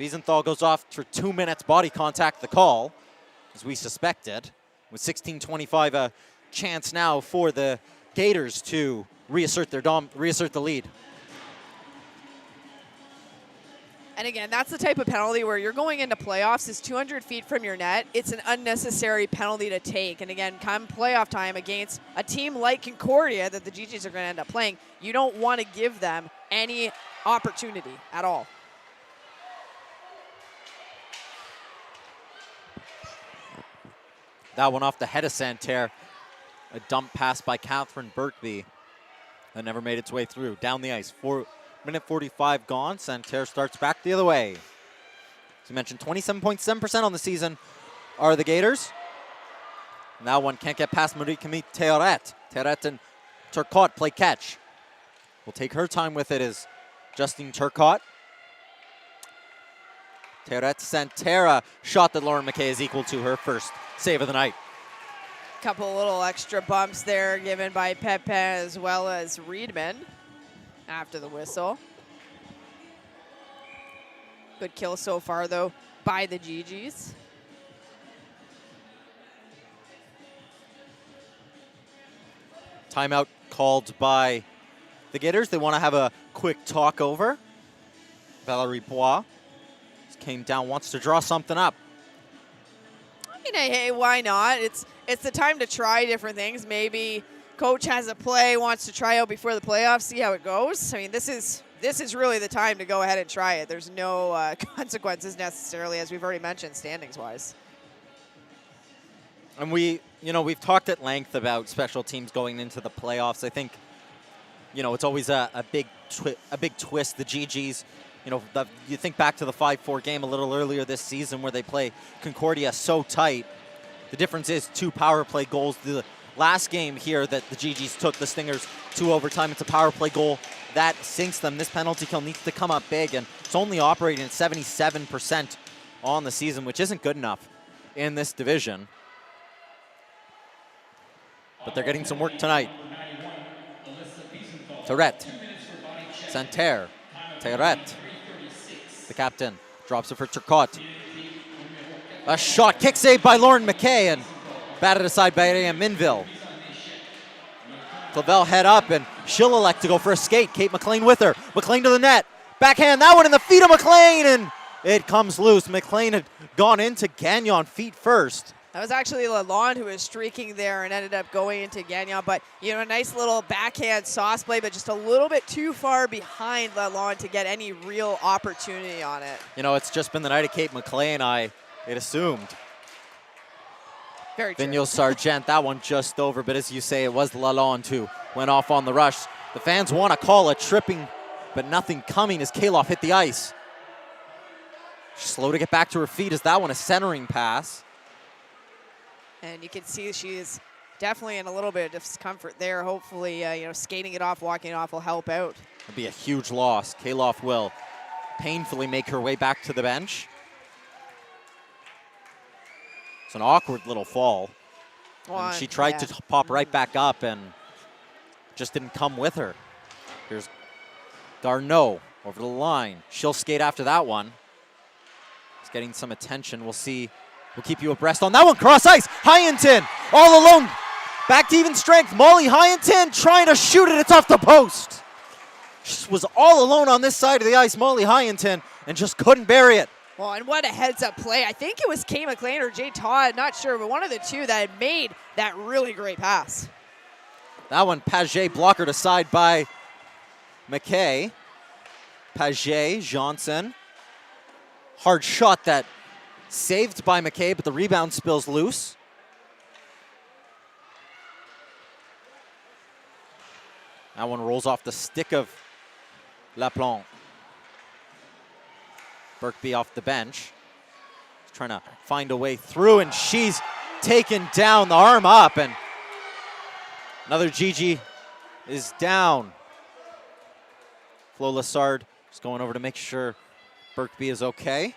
Wiesenthal goes off for 2 minutes body contact, the call, as we suspected. With 16:25, a chance now for the Gators to reassert the lead. And again, that's the type of penalty where you're going into playoffs, is 200 feet from your net. It's an unnecessary penalty to take. And again, come playoff time against a team like Concordia that the Gigis are going to end up playing, you don't want to give them any opportunity at all. That one off the head of Santerre. A dump pass by Catherine Birkby that never made its way through. Down the ice. 4-minute 45 gone. Santerre starts back the other way. As you mentioned, 27.7% on the season are the Gators. And that one can't get past Marie-Camille Théoret. Théoret and Turcotte play catch. Will take her time with it as Justine Turcotte. Théoret Santerre shot that Lauren McKay is equal to her first save of the night. Couple little extra bumps there given by Pepin as well as Riedman after the whistle. Good kill so far, though, by the Gigis. Timeout called by the Gators. They want to have a quick talk over. Valerie Bois came down, wants to draw something up. I mean, hey, why not? It's the time to try different things. Maybe coach has a play, wants to try out before the playoffs, see how it goes. I mean, this is really the time to go ahead and try it. There's no consequences necessarily, as we've already mentioned, standings-wise. And we've talked at length about special teams going into the playoffs. I think, it's always a big twist. The Gigis, you think back to the 5-4 game a little earlier this season where they play Concordia so tight. The difference is 2 power play goals. The last game here that the Gigis took the Stingers to overtime, it's a power play goal that sinks them. This penalty kill needs to come up big, and it's only operating at 77% on the season, which isn't good enough in this division. But they're getting some work tonight. Théoret, Santerre, Théoret. The captain drops it for Turcotte. A shot, kick save by Lauren McKay, and batted aside by A.M. Minville. Clavel head up, and she'll elect to go for a skate. Kate McLean with her. McLean to the net. Backhand, that one in the feet of McLean, and it comes loose. McLean had gone into Gagnon feet first. That was actually Lalonde who was streaking there and ended up going into Gagnon. But, a nice little backhand sauce play, but just a little bit too far behind Lalonde to get any real opportunity on it. It's just been the night of Kate McLean, I had assumed. Very true. Vigneault Sargent, that one just over, but as you say, it was Lalonde who went off on the rush. The fans want to call a tripping, but nothing coming as Kaloff hit the ice. She's slow to get back to her feet as that one a centering pass. And you can see she is definitely in a little bit of discomfort there. Hopefully, skating it off, walking it off will help out. It'll be a huge loss. Kaloff will painfully make her way back to the bench. It's an awkward little fall. And she tried to pop right back up and just didn't come with her. Here's Garneau over the line. She'll skate after that one. It's getting some attention. We'll see. We'll keep you abreast on that one. Cross ice. Hyenton all alone. Back to even strength. Molly Hyenton trying to shoot it. It's off the post. She was all alone on this side of the ice, Molly Hyenton, and just couldn't bury it. Well, and what a heads-up play. I think it was Kay McLean or Jay Todd, not sure, but one of the two that had made that really great pass. That one, Paget blockered aside by McKay. Paget, Johnson. Hard shot that saved by McKay, but the rebound spills loose. That one rolls off the stick of Laplante. Birkby off the bench. He's trying to find a way through, and she's taken down, the arm up, and another Gigi is down. Flo Lessard is going over to make sure Birkby is okay.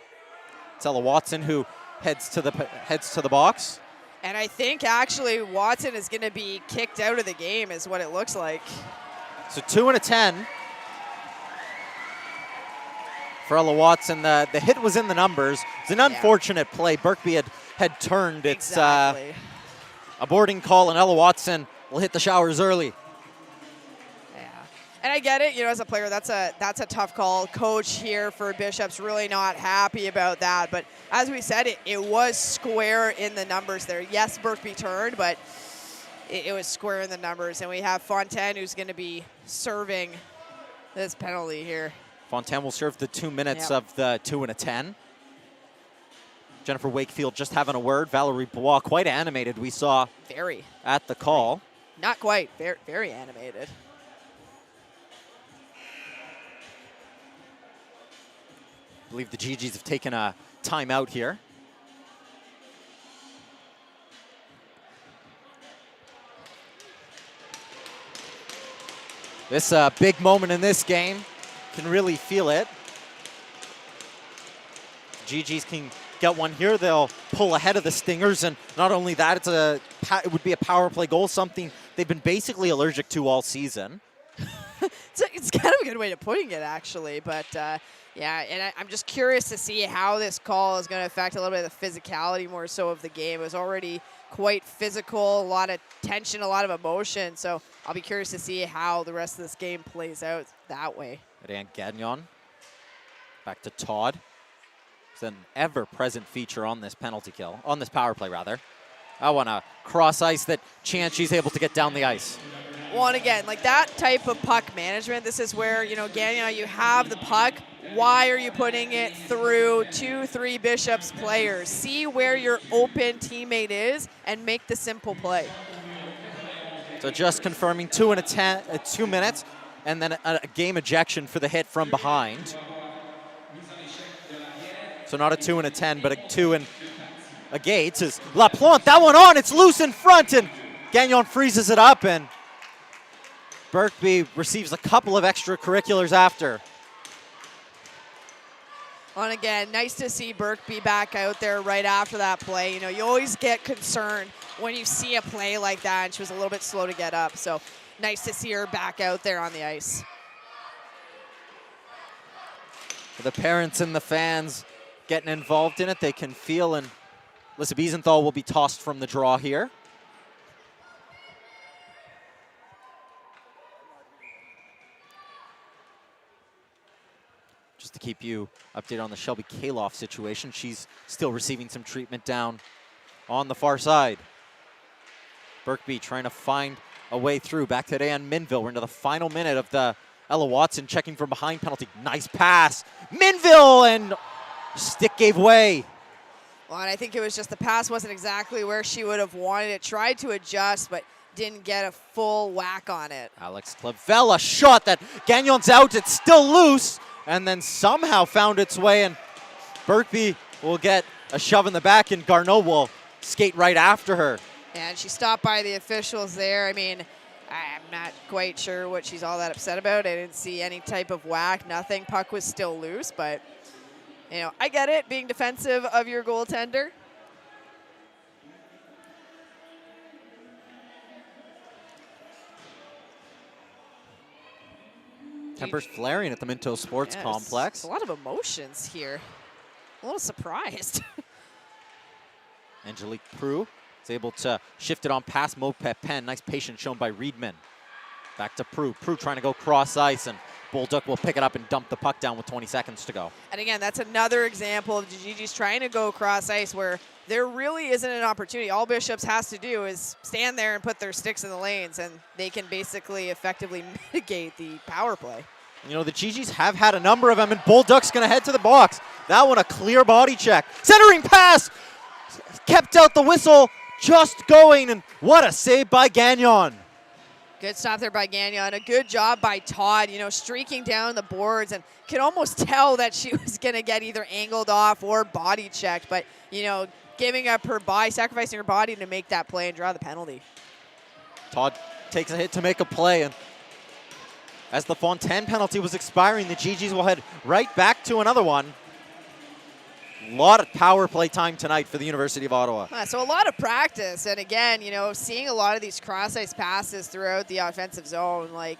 It's Ella Watson who heads to the box. And I think actually Watson is going to be kicked out of the game is what it looks like. So 2 and a 10 for Ella Watson. The hit was in the numbers. It's an unfortunate play. Birkby had turned. It's Exactly. A boarding call, and Ella Watson will hit the showers early. Yeah. And I get it, you know, as a player, that's a tough call. Coach here for Bishop's really not happy about that. But as we said, it was square in the numbers there. Yes, Birkby turned, but it was square in the numbers. And we have Fontaine who's going to be serving this penalty here. Fontaine will serve the 2 minutes of the 2 and a 10. Jennifer Wakefield just having a word. Valerie Bois quite animated, we saw Very. at the call. Not quite. Very, very animated. I believe the GGs have taken a timeout here. This big moment in this game. Can really feel it. GGs can get one here. They'll pull ahead of the Stingers, and not only that, it would be a power play goal, something they've been basically allergic to all season. It's kind of a good way of putting it, actually. But, yeah, and I'm just curious to see how this call is going to affect a little bit of the physicality more so of the game. It was already quite physical, a lot of tension, a lot of emotion. So I'll be curious to see how the rest of this game plays out that way. Ryan Gagnon. Back to Todd. It's an ever-present feature on this penalty kill, on this power play, rather. I want a cross ice that she's able to get down the ice. Well, and again, like that type of puck management, this is where, you know, Gagnon, you have the puck. Why are you putting it through 2-3 Bishop's players? See where your open teammate is and make the simple play. So just confirming 2 minutes, and then a game ejection for the hit from behind. So not a 2 and a 10, but a 2 and a Gates is Laplante. That one on, it's loose in front, and Gagnon freezes it up, and Birkby receives a couple of extracurriculars after. And again, nice to see Birkby back out there right after that play. You know, you always get concerned when you see a play like that, and she was a little bit slow to get up. So nice to see her back out there on the ice. For the parents and the fans getting involved in it, they can feel, and Alyssa Biesenthal will be tossed from the draw here. Just to keep you updated on the Shelby Kaloff situation, she's still receiving some treatment down on the far side. Birkby trying to find a way through. Back to Dan Minville. We're into the final minute of the Ella Watson checking from behind penalty. Nice pass. Minville, and stick gave way. Well, and I think it was just the pass wasn't exactly where she would have wanted it. Tried to adjust, but didn't get a full whack on it. Alex Clavella shot that Gagnon's out. It's still loose, and then somehow found its way, and Birkby will get a shove in the back, and Garneau will skate right after her. And she stopped by the officials there. I mean, I'm not quite sure what she's all that upset about. I didn't see any type of whack, nothing. Puck was still loose, but, you know, I get it, being defensive of your goaltender. Tempers flaring at the Minto Sports Complex. A lot of emotions here. A little surprised. Angelique Prue is able to shift it on past Mo Pepin. Nice patience shown by Reedman. Back to Prue. Prue trying to go cross ice, and Bolduc will pick it up and dump the puck down with 20 seconds to go. And again, that's another example of the Gee-Gees trying to go cross ice where there really isn't an opportunity. All Bishops has to do is stand there and put their sticks in the lanes, and they can basically effectively mitigate the power play. You know, the Gee-Gees have had a number of them, and Bolduc's going to head to the box. That one, a clear body check. Centering pass! Kept out the whistle, just going, and what a save by Gagnon. Good stop there by Gagnon. A good job by Todd, you know, streaking down the boards, and could almost tell that she was going to get either angled off or body checked, but, you know, giving up her body, sacrificing her body to make that play and draw the penalty. Todd takes a hit to make a play, and as the Fontaine penalty was expiring, the Gee-Gees will head right back to another one. A lot of power play time tonight for the University of Ottawa. So a lot of practice, and again, you know, seeing a lot of these cross-ice passes throughout the offensive zone, like,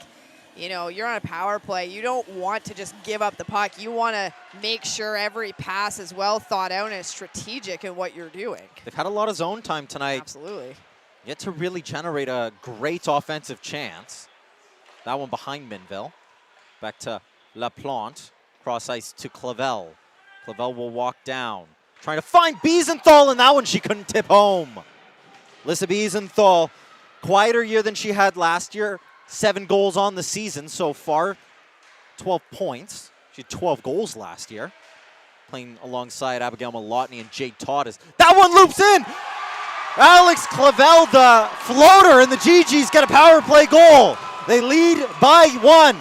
you know, you're on a power play. You don't want to just give up the puck. You want to make sure every pass is well thought out and strategic in what you're doing. They've had a lot of zone time tonight. Absolutely. Yet to really generate a great offensive chance. That one behind Minville. Back to LaPlante. Cross ice to Clavel. Clavel will walk down. Trying to find Biesenthal, and that one she couldn't tip home. Lissa Biesenthal, quieter year than she had last year. 7 goals on the season so far. 12 points. She had 12 goals last year. Playing alongside Abigail Malotny and Jade Todd. That one loops in! Alex Clavel, the floater, and the Gee-Gees get a power play goal. They lead by 1.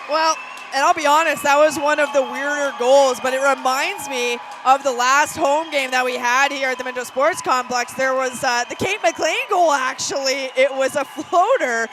Well, and I'll be honest, that was one of the weirder goals, but it reminds me of the last home game that we had here at the Minto Sports Complex. There was the Kate McLean goal, actually. It was a floater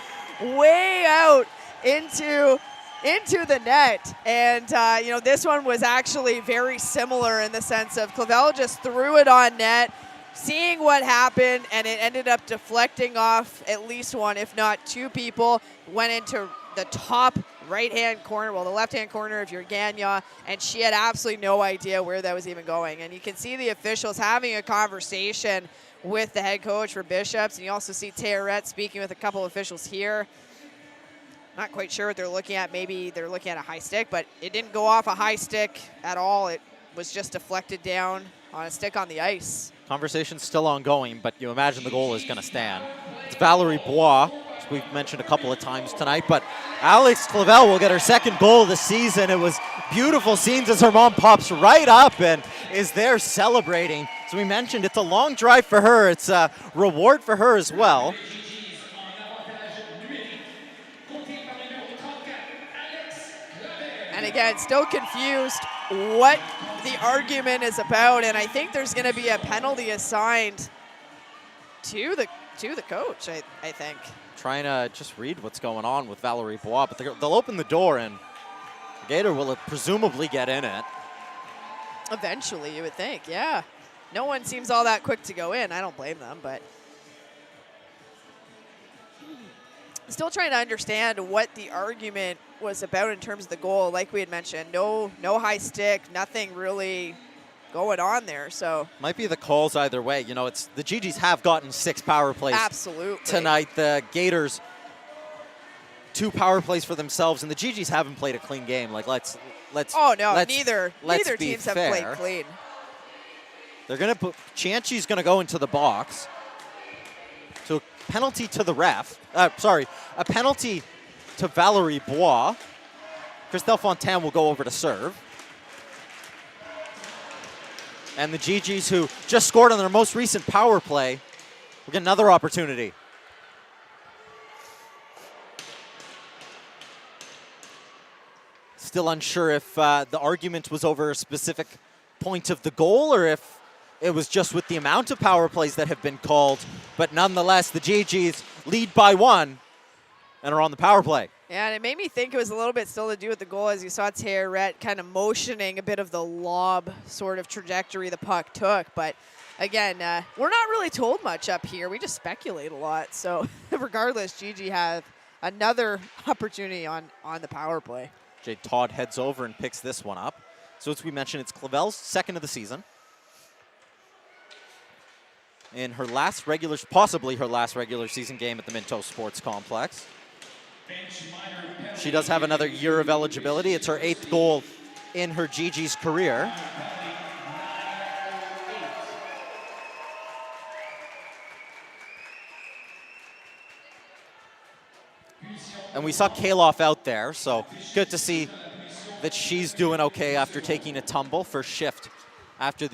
way out into the net. And, you know, this one was actually very similar in the sense of Clavel just threw it on net, seeing what happened, and it ended up deflecting off at least one, if not 2 people, went into the top right-hand corner, well, the left-hand corner of your Gagnon, and she had absolutely no idea where that was even going. And you can see the officials having a conversation with the head coach for Bishops, and you also see Théorette speaking with a couple of officials here. Not quite sure what they're looking at. Maybe they're looking at a high stick, but it didn't go off a high stick at all. It was just deflected down on a stick on the ice. Conversation's still ongoing, but you imagine the goal is going to stand. It's Valerie Bois, which we've mentioned a couple of times tonight, but Alex Clavel will get her 2nd goal of the season. It was beautiful scenes as her mom pops right up and is there celebrating. As we mentioned, it's a long drive for her. It's a reward for her as well. And again, still confused what the argument is about, and I think there's going to be a penalty assigned to the coach, I think. Trying to just read what's going on with Valerie Bois, but they'll open the door and Gator will presumably get in it. Eventually, you would think, yeah. No one seems all that quick to go in. I don't blame them, but still trying to understand what the argument was about in terms of the goal. Like we had mentioned, no high stick, nothing really going on there. So might be the calls either way. You know, it's the Gee-Gees have gotten 6 power plays absolutely tonight. The Gators 2 power plays for themselves, and the Gee-Gees haven't played a clean game. Like let's. Oh no, neither teams have played clean. They're gonna put Chianchi's gonna go into the box. So penalty to the ref. A penalty to Valerie Bois. Christelle Fontaine will go over to serve. And the Gee-Gees, who just scored on their most recent power play, will get another opportunity. Still unsure if the argument was over a specific point of the goal or if it was just with the amount of power plays that have been called. But nonetheless, the Gee-Gees lead by 1 and are on the power play. Yeah, and it made me think it was a little bit still to do with the goal, as you saw Théorette kind of motioning a bit of the lob sort of trajectory the puck took. But again, we're not really told much up here. We just speculate a lot. So regardless, Gee-Gee have another opportunity on the power play. Jade Todd heads over and picks this one up. So as we mentioned, it's Clavel's 2nd of the season. In her last possibly her last regular season game at the Minto Sports Complex. She does have another year of eligibility. It's her 8th goal in her Gigi's career. And we saw Kaloff out there, so good to see that she's doing okay after taking a tumble. First shift after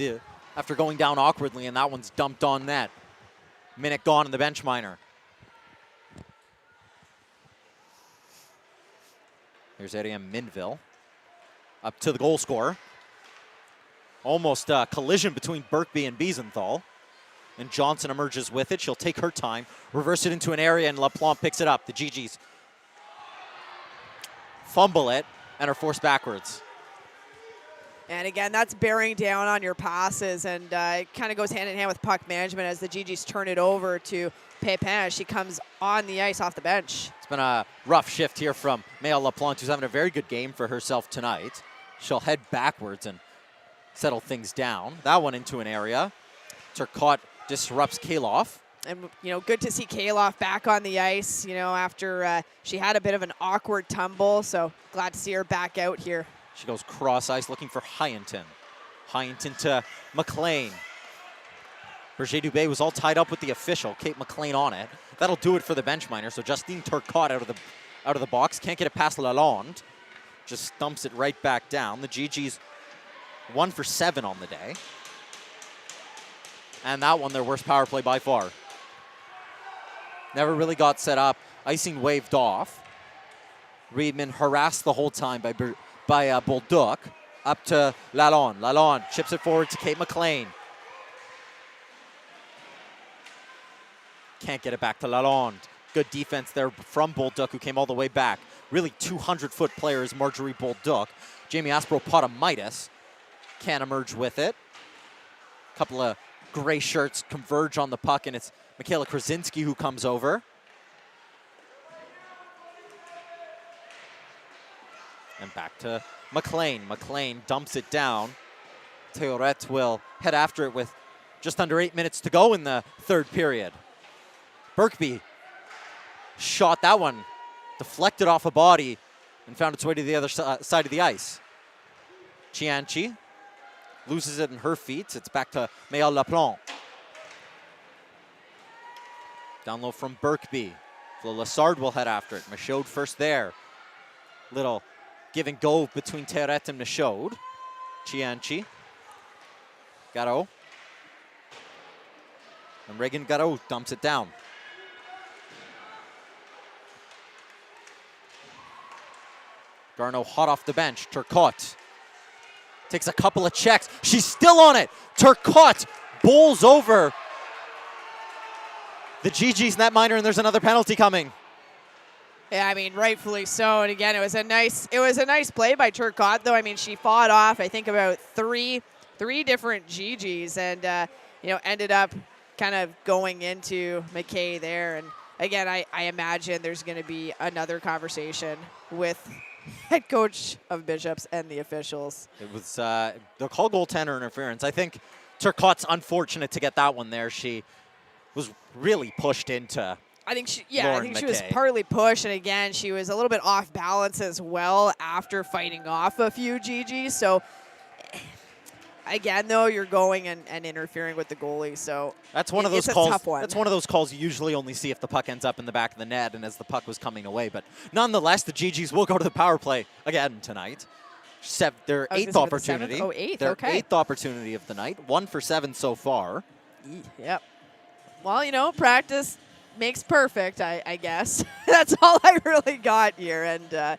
going down awkwardly, and that one's dumped on net. Minute gone in the bench minor. Here's Ariane Minville up to the goal scorer. Almost a collision between Birkby and Biesenthal. And Johnson emerges with it. She'll take her time, reverse it into an area, and LaPlante picks it up. The Gigis fumble it and are forced backwards. And again, that's bearing down on your passes, and it kind of goes hand in hand with puck management as the Gigis turn it over to Pepin as she comes on the ice off the bench. It's been a rough shift here from Maëlle LaPlante, who's having a very good game for herself tonight. She'll head backwards and settle things down. That one into an area. Turcotte disrupts Kaloff. And, good to see Kaloff back on the ice, after she had a bit of an awkward tumble. So glad to see her back out here. She goes cross ice looking for Hyenton. Hyenton to McLean. Berger Dubé was all tied up with the official. Kate McLean on it. That'll do it for the bench minor. So Justine Turcotte out of the box. Can't get it past Lalonde. Just stumps it right back down. The Gigis 1 for 7 on the day. And that one, their worst power play by far. Never really got set up. Icing waved off. Riedman harassed the whole time by Bolduc. Up to Lalonde. Lalonde chips it forward to Kate McLean. Can't get it back to Lalonde. Good defense there from Bolduc, who came all the way back. Really 200-foot players, Marjorie Bolduc. Jamie Aspro-Potamaitis can't emerge with it. Couple of gray shirts converge on the puck, and it's Michaela Krasinski who comes over. And back to McLean. McLean dumps it down. Théorette will head after it with just under 8 minutes to go in the third period. Birkby shot that one, deflected off a body, and found its way to the other side of the ice. Cianci loses it in her feet. It's back to Maëlle LaPlante. Down low from Birkby. Flo Lassard will head after it. Michaud first there. Little give and go between Théorette and Michaud. Cianci. Garot. And Reagan Garot dumps it down. Garneau hot off the bench. Turcotte takes a couple of checks. She's still on it. Turcotte bowls over the Gigis net minor, and there's another penalty coming. Yeah, rightfully so. And again, it was a nice play by Turcotte, though. She fought off, I think, about three different Gigis, and ended up kind of going into McKay there. And again, I imagine there's going to be another conversation with head coach of Bishops and the officials. It was they'll call goaltender interference. I think Turcotte's unfortunate to get that one there. She was really pushed into. I think she Lauren was McKay. partly pushed, and again, she was a little bit off balance as well after fighting off a few Gigis. So again, though, you're going and interfering with the goalie. So that's one of those it's calls. a tough one. That's one of those calls you usually only see if the puck ends up in the back of the net and as the puck was coming away. But nonetheless, the Gigis will go to the power play again tonight. Their eighth opportunity. Their okay. eighth opportunity of the night. 1 for 7 so far. Yep. Well, practice makes perfect, I guess. That's all I really got here. And,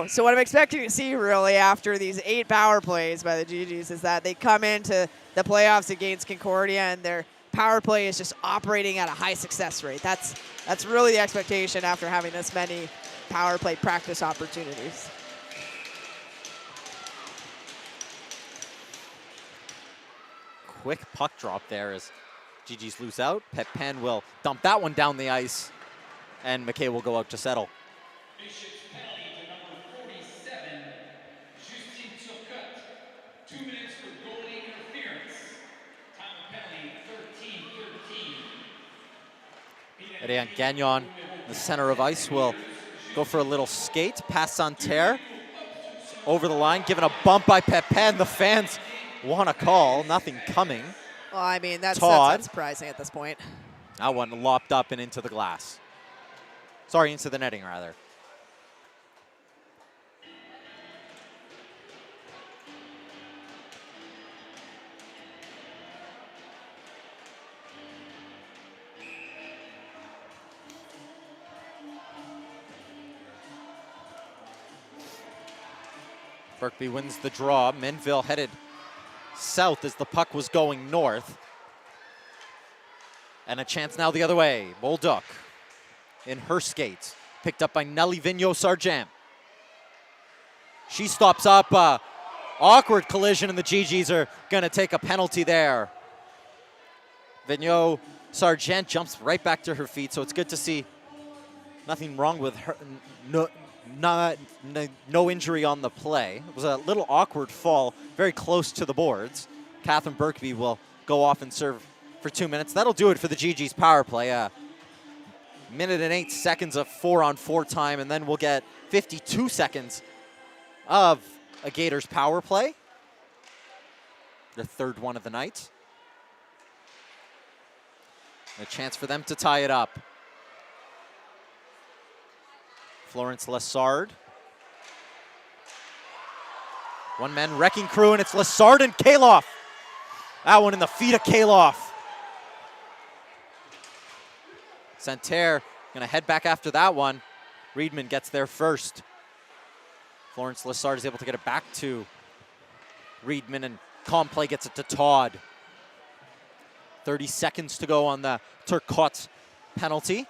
so what I'm expecting to see really after these 8 power plays by the Gigis is that they come into the playoffs against Concordia and their power play is just operating at a high success rate. That's really the expectation after having this many power play practice opportunities. Quick puck drop there as Gigis lose out. Pepin will dump that one down the ice, and McKay will go out to settle. Bishop's penalty to number 47, Justine Turcotte. 2 minutes for goalie interference. Time of penalty 13-13. Ariane Gagnon, the center of ice, will Go for a little skate, pass Santerre. Over the line, given a bump by Pepin. The fans want a call, nothing coming. Well, I mean, that's Todd. not surprising at this point. That one lopped up and into the glass. Sorry, into the netting, rather. Berkby wins the draw. Minville headed south as the puck was going north. And a chance now the other way. Bolduc in her skates. Picked up by Nelly Vigneault-Sargent. She stops up. Awkward collision, and the GGs are going to take a penalty there. Vigneault-Sargent jumps right back to her feet, so it's good to see nothing wrong with her. No injury on the play. It was a little awkward fall, very close to the boards. Catherine Berkby will go off and serve for 2 minutes. That'll do it for the GG's power play. Minute and 8 seconds of 4-on-4 time, and then we'll get 52 seconds of a Gators power play. The third one of the night. A chance for them to tie it up. Florence Lessard. One-man wrecking crew, and it's Lessard and Kaloff. That one in the feet of Kaloff. Santerre gonna head back after that one. Reedman gets there first. Florence Lessard is able to get it back to Reedman, and Complay gets it to Todd. 30 seconds to go on the Turcotte penalty.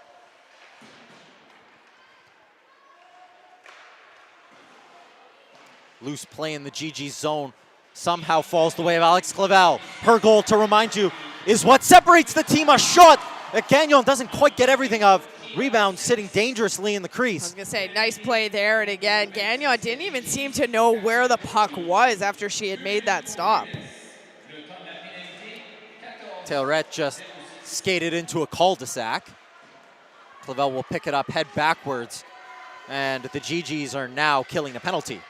Loose play in the GG zone somehow falls the way of Alex Clavel. Her goal, to remind you, is what separates the team. A shot that Gagnon doesn't quite get everything of. Rebound sitting dangerously in the crease. I was going to say, nice play there. And again, Gagnon didn't even seem to know where the puck was after she had made that stop. Tailret just skated into a cul-de-sac. Clavel will pick it up, head backwards. And the GGs are now killing the penalty.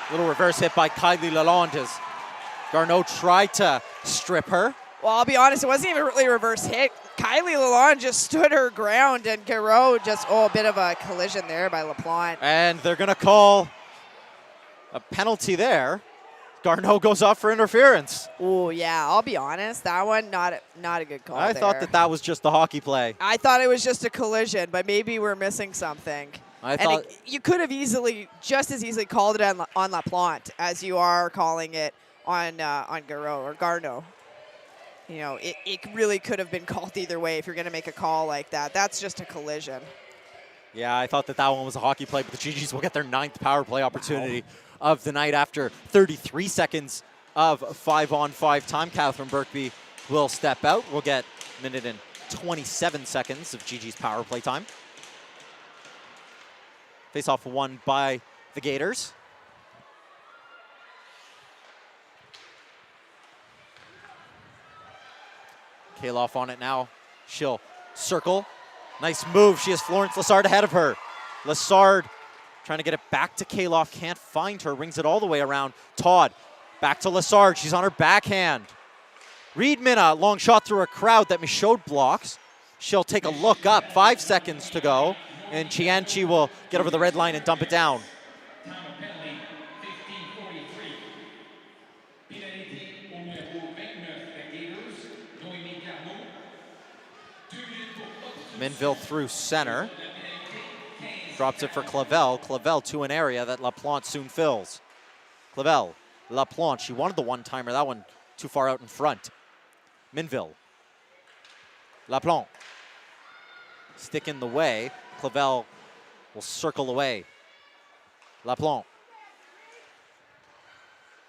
Little reverse hit by Kylie Lalonde as Garneau tried to strip her. Well, I'll be honest, it wasn't even really a reverse hit. Kylie Lalonde just stood her ground, and Garreau just, a bit of a collision there by LaPlante. And they're going to call a penalty there. Garneau goes off for interference. Oh, yeah, I'll be honest, that one, not a good call I there. thought that was just the hockey play. I thought it was just a collision, but maybe we're missing something. You could have just as easily called it on LaPlante as you are calling it on Garreau or Garneau. You know, it really could have been called either way if you're going to make a call like that. That's just a collision. Yeah, I thought that one was a hockey play, but the GGs will get their 9th power play opportunity of the night after 33 seconds of 5-on-5 time. Catherine Berkby will step out. We'll get a minute and 27 seconds of GG's power play time. Face-off won by the Gators. Kaloff on it now. She'll circle. Nice move. She has Florence Lessard ahead of her. Lessard trying to get it back to Kaloff. Can't find her. Rings it all the way around. Todd back to Lessard. She's on her backhand. Reedman, a long shot through a crowd that Michaud blocks. She'll take a look up. 5 seconds to go. And Chianchi will get over the red line and dump it down. Minville through center. Drops it for Clavel. Clavel to an area that LaPlante soon fills. Clavel, LaPlante, she wanted the one-timer. That one too far out in front. Minville. LaPlante. Stick in the way. Clavel will circle away. LaPlante.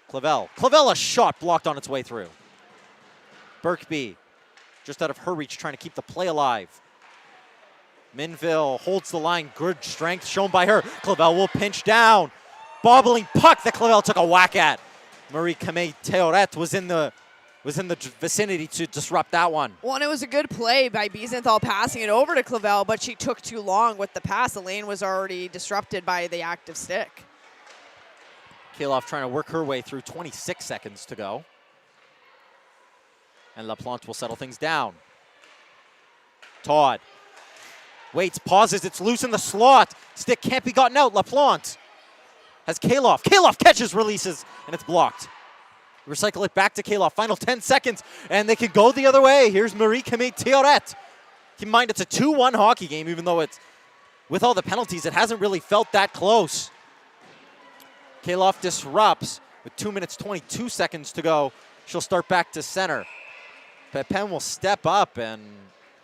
Clavel. Clavel, a shot blocked on its way through. Berkby, just out of her reach, trying to keep the play alive. Minville holds the line. Good strength shown by her. Clavel will pinch down. Bobbling puck that Clavel took a whack at. Marie-Camille Théoret was in the was in the vicinity to disrupt that one. Well, and it was a good play by Biesenthal passing it over to Clavel, but she took too long with the pass. The lane was already disrupted by the active stick. Kaloff trying to work her way through, 26 seconds to go. And LaPlante will settle things down. Todd waits, pauses, it's loose in the slot. Stick can't be gotten out. LaPlante has Kaloff. Kaloff catches, releases, and it's blocked. Recycle it back to Kaloff. Final 10 seconds, and they can go the other way. Here's Marie-Camille Théoret. Keep in mind, it's a 2-1 hockey game, even though it's, with all the penalties, it hasn't really felt that close. Kaloff disrupts with 2 minutes, 22 seconds to go. She'll start back to center. Pepin will step up, and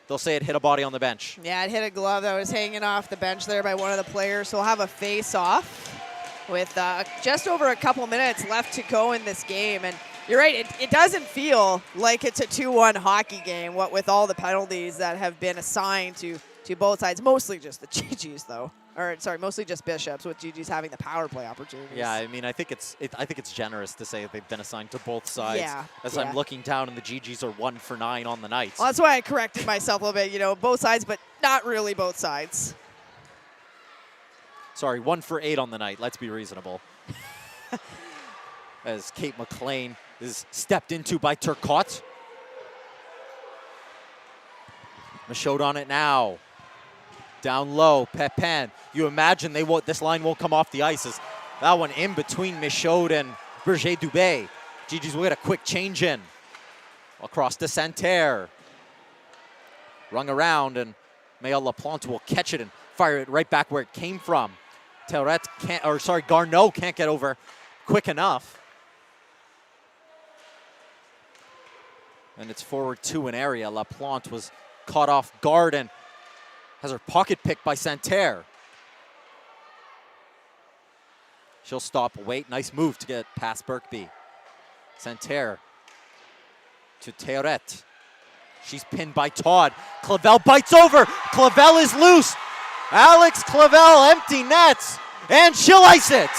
they'll say it hit a body on the bench. Yeah, it hit a glove that was hanging off the bench there by one of the players. So we'll have a face-off with just over a couple minutes left to go in this game. And you're right, it doesn't feel like it's a 2-1 hockey game, what with all the penalties that have been assigned to both sides. Mostly just the GGs, though. Or, sorry, mostly just Bishops, with GGs having the power play opportunities. Yeah, I mean, I think it's generous to say they've been assigned to both sides. Yeah, As yeah. I'm looking down, and the GGs are 1 for 9 on the night. Well, that's why I corrected myself a little bit. You know, both sides, but not really both sides. Sorry, 1 for 8 on the night. Let's be reasonable. As Kate McLean is stepped into by Turcotte. Michaud on it now. Down low, Pepin. You imagine this line won't come off the ice. As that one in between Michaud and Berger-Dubé. GG's will get a quick change in. Across to Santerre. Rung around, and Maëlle LaPlante will catch it and fire it right back where it came from. Garneau can't get over quick enough. And it's forward to an area. LaPlante was caught off guard and has her pocket picked by Santerre. She'll stop, wait. Nice move to get past Birkby. Santerre to Théoret. She's pinned by Todd. Clavel bites over. Clavel is loose. Alex Clavel, empty nets, and she'll ice it.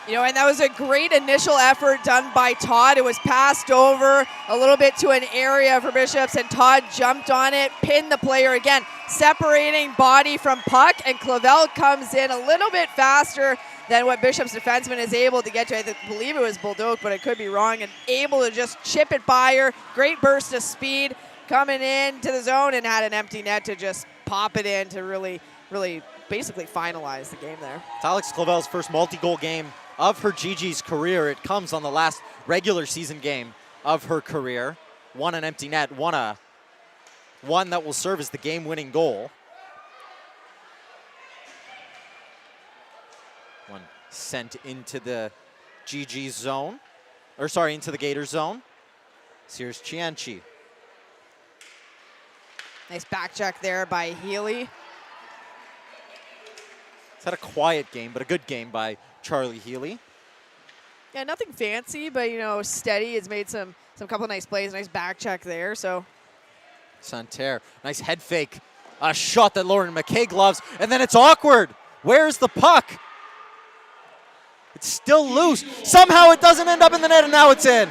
You know, and that was a great initial effort done by Todd. It was passed over a little bit to an area for Bishops, and Todd jumped on it, pinned the player again, separating body from puck, and Clavel comes in a little bit faster than what Bishop's defenseman is able to get to. I believe it was Bolduc, but I could be wrong, and able to just chip it by her. Great burst of speed coming into the zone, and had an empty net to just pop it in to really basically finalize the game there. It's Alex Clavel's first multi-goal game of her GG's career. It comes on the last regular season game of her career. One an empty net, one that will serve as the game-winning goal. One sent into the GG zone, into the Gator zone. Here's Cianci. Nice back check there by Healy. It's had a quiet game, but a good game by Charlie Healy. Yeah, nothing fancy, but, you know, steady. Has made some couple nice plays. Nice back check there. So Santerre, nice head fake. A shot that Lauren McKay gloves, and then it's awkward. Where's the puck? It's still loose. Somehow it doesn't end up in the net, and now it's in.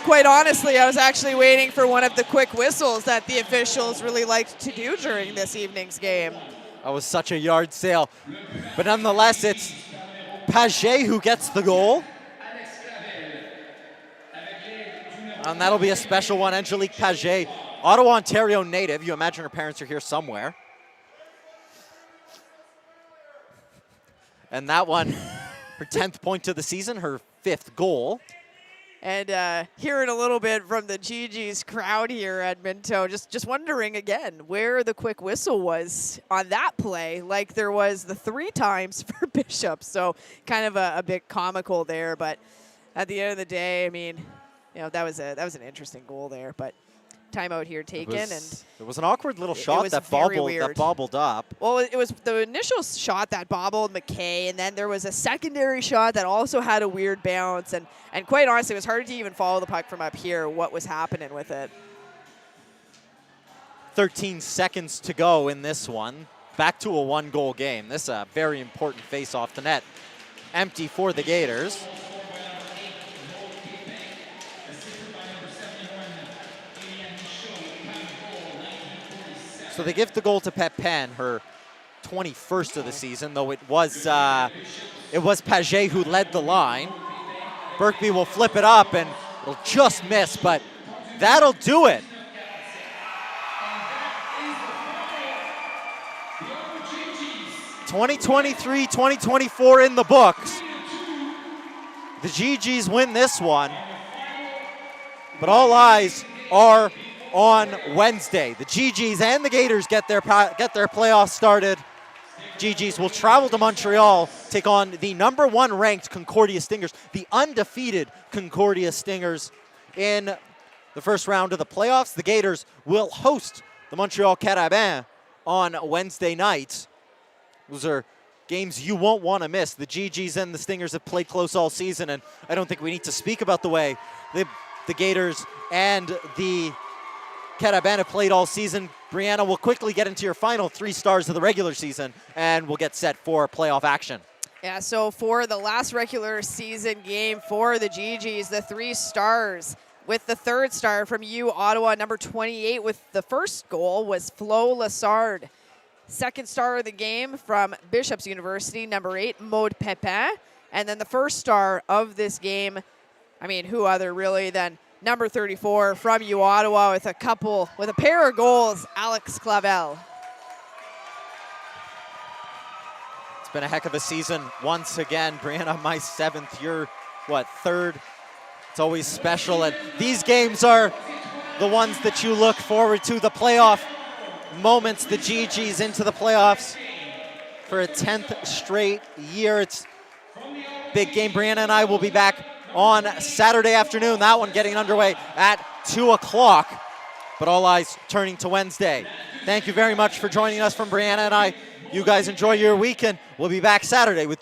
quite honestly, I was actually waiting for one of the quick whistles that the officials really liked to do during this evening's game. That was such a yard sale. But nonetheless, it's Paget who gets the goal. And that'll be a special one. Angelique Paget, Ottawa, Ontario native. You imagine her parents are here somewhere. And that one, her 10th point of the season, her 5th goal. And hearing a little bit from the GG's crowd here at Minto, just wondering again where the quick whistle was on that play, like there was the 3 times for Bishop. So kind of a bit comical there, but at the end of the day, I mean, you know, that was an interesting goal there. But timeout here taken, and it was an awkward little shot that bobbled up. Well, it was the initial shot that bobbled McKay, and then there was a secondary shot that also had a weird bounce, and quite honestly, it was hard to even follow the puck from up here, what was happening with it. 13 seconds to go in this one. back to a one-goal game. This is a very important face-off. The net empty for the Gators. So they give the goal to Pepin, her 21st of the season, though it was Paget who led the line. Berkby will flip it up and it'll just miss, but that'll do it. (2023-2024) in the books. The GGs win this one, but all eyes are on Wednesday. The GGs and the Gators get their playoffs started. GGs will travel to Montreal, take on the number 1 ranked Concordia Stingers, the undefeated Concordia Stingers in the first round of the playoffs. The Gators will host the Montreal Carabins on Wednesday night. Those are games you won't want to miss. The GGs and the Stingers have played close all season, and I don't think we need to speak about the way the Gators and the Carabins have played all season. Brianna will quickly get into your final 3 stars of the regular season, and we'll get set for playoff action. Yeah, so for the last regular season game for the GGs, the 3 stars, with the 3rd star from U Ottawa, number 28, with the first goal was Flo Lassard. 2nd star of the game from Bishop's University, number 8, Maude Pepin. And then the 1st star of this game, I mean, who other really than number 34 from U Ottawa with a pair of goals, Alex Clavel. It's been a heck of a season once again. Brianna, my 7th, your, 3rd? It's always special, and these games are the ones that you look forward to, the playoff moments, the GGs into the playoffs for a 10th straight year. It's a big game. Brianna and I will be back on Saturday afternoon, that one getting underway at 2 o'clock, but all eyes turning to Wednesday. Thank you very much for joining us from Brianna and I. You guys enjoy your weekend. We'll be back Saturday with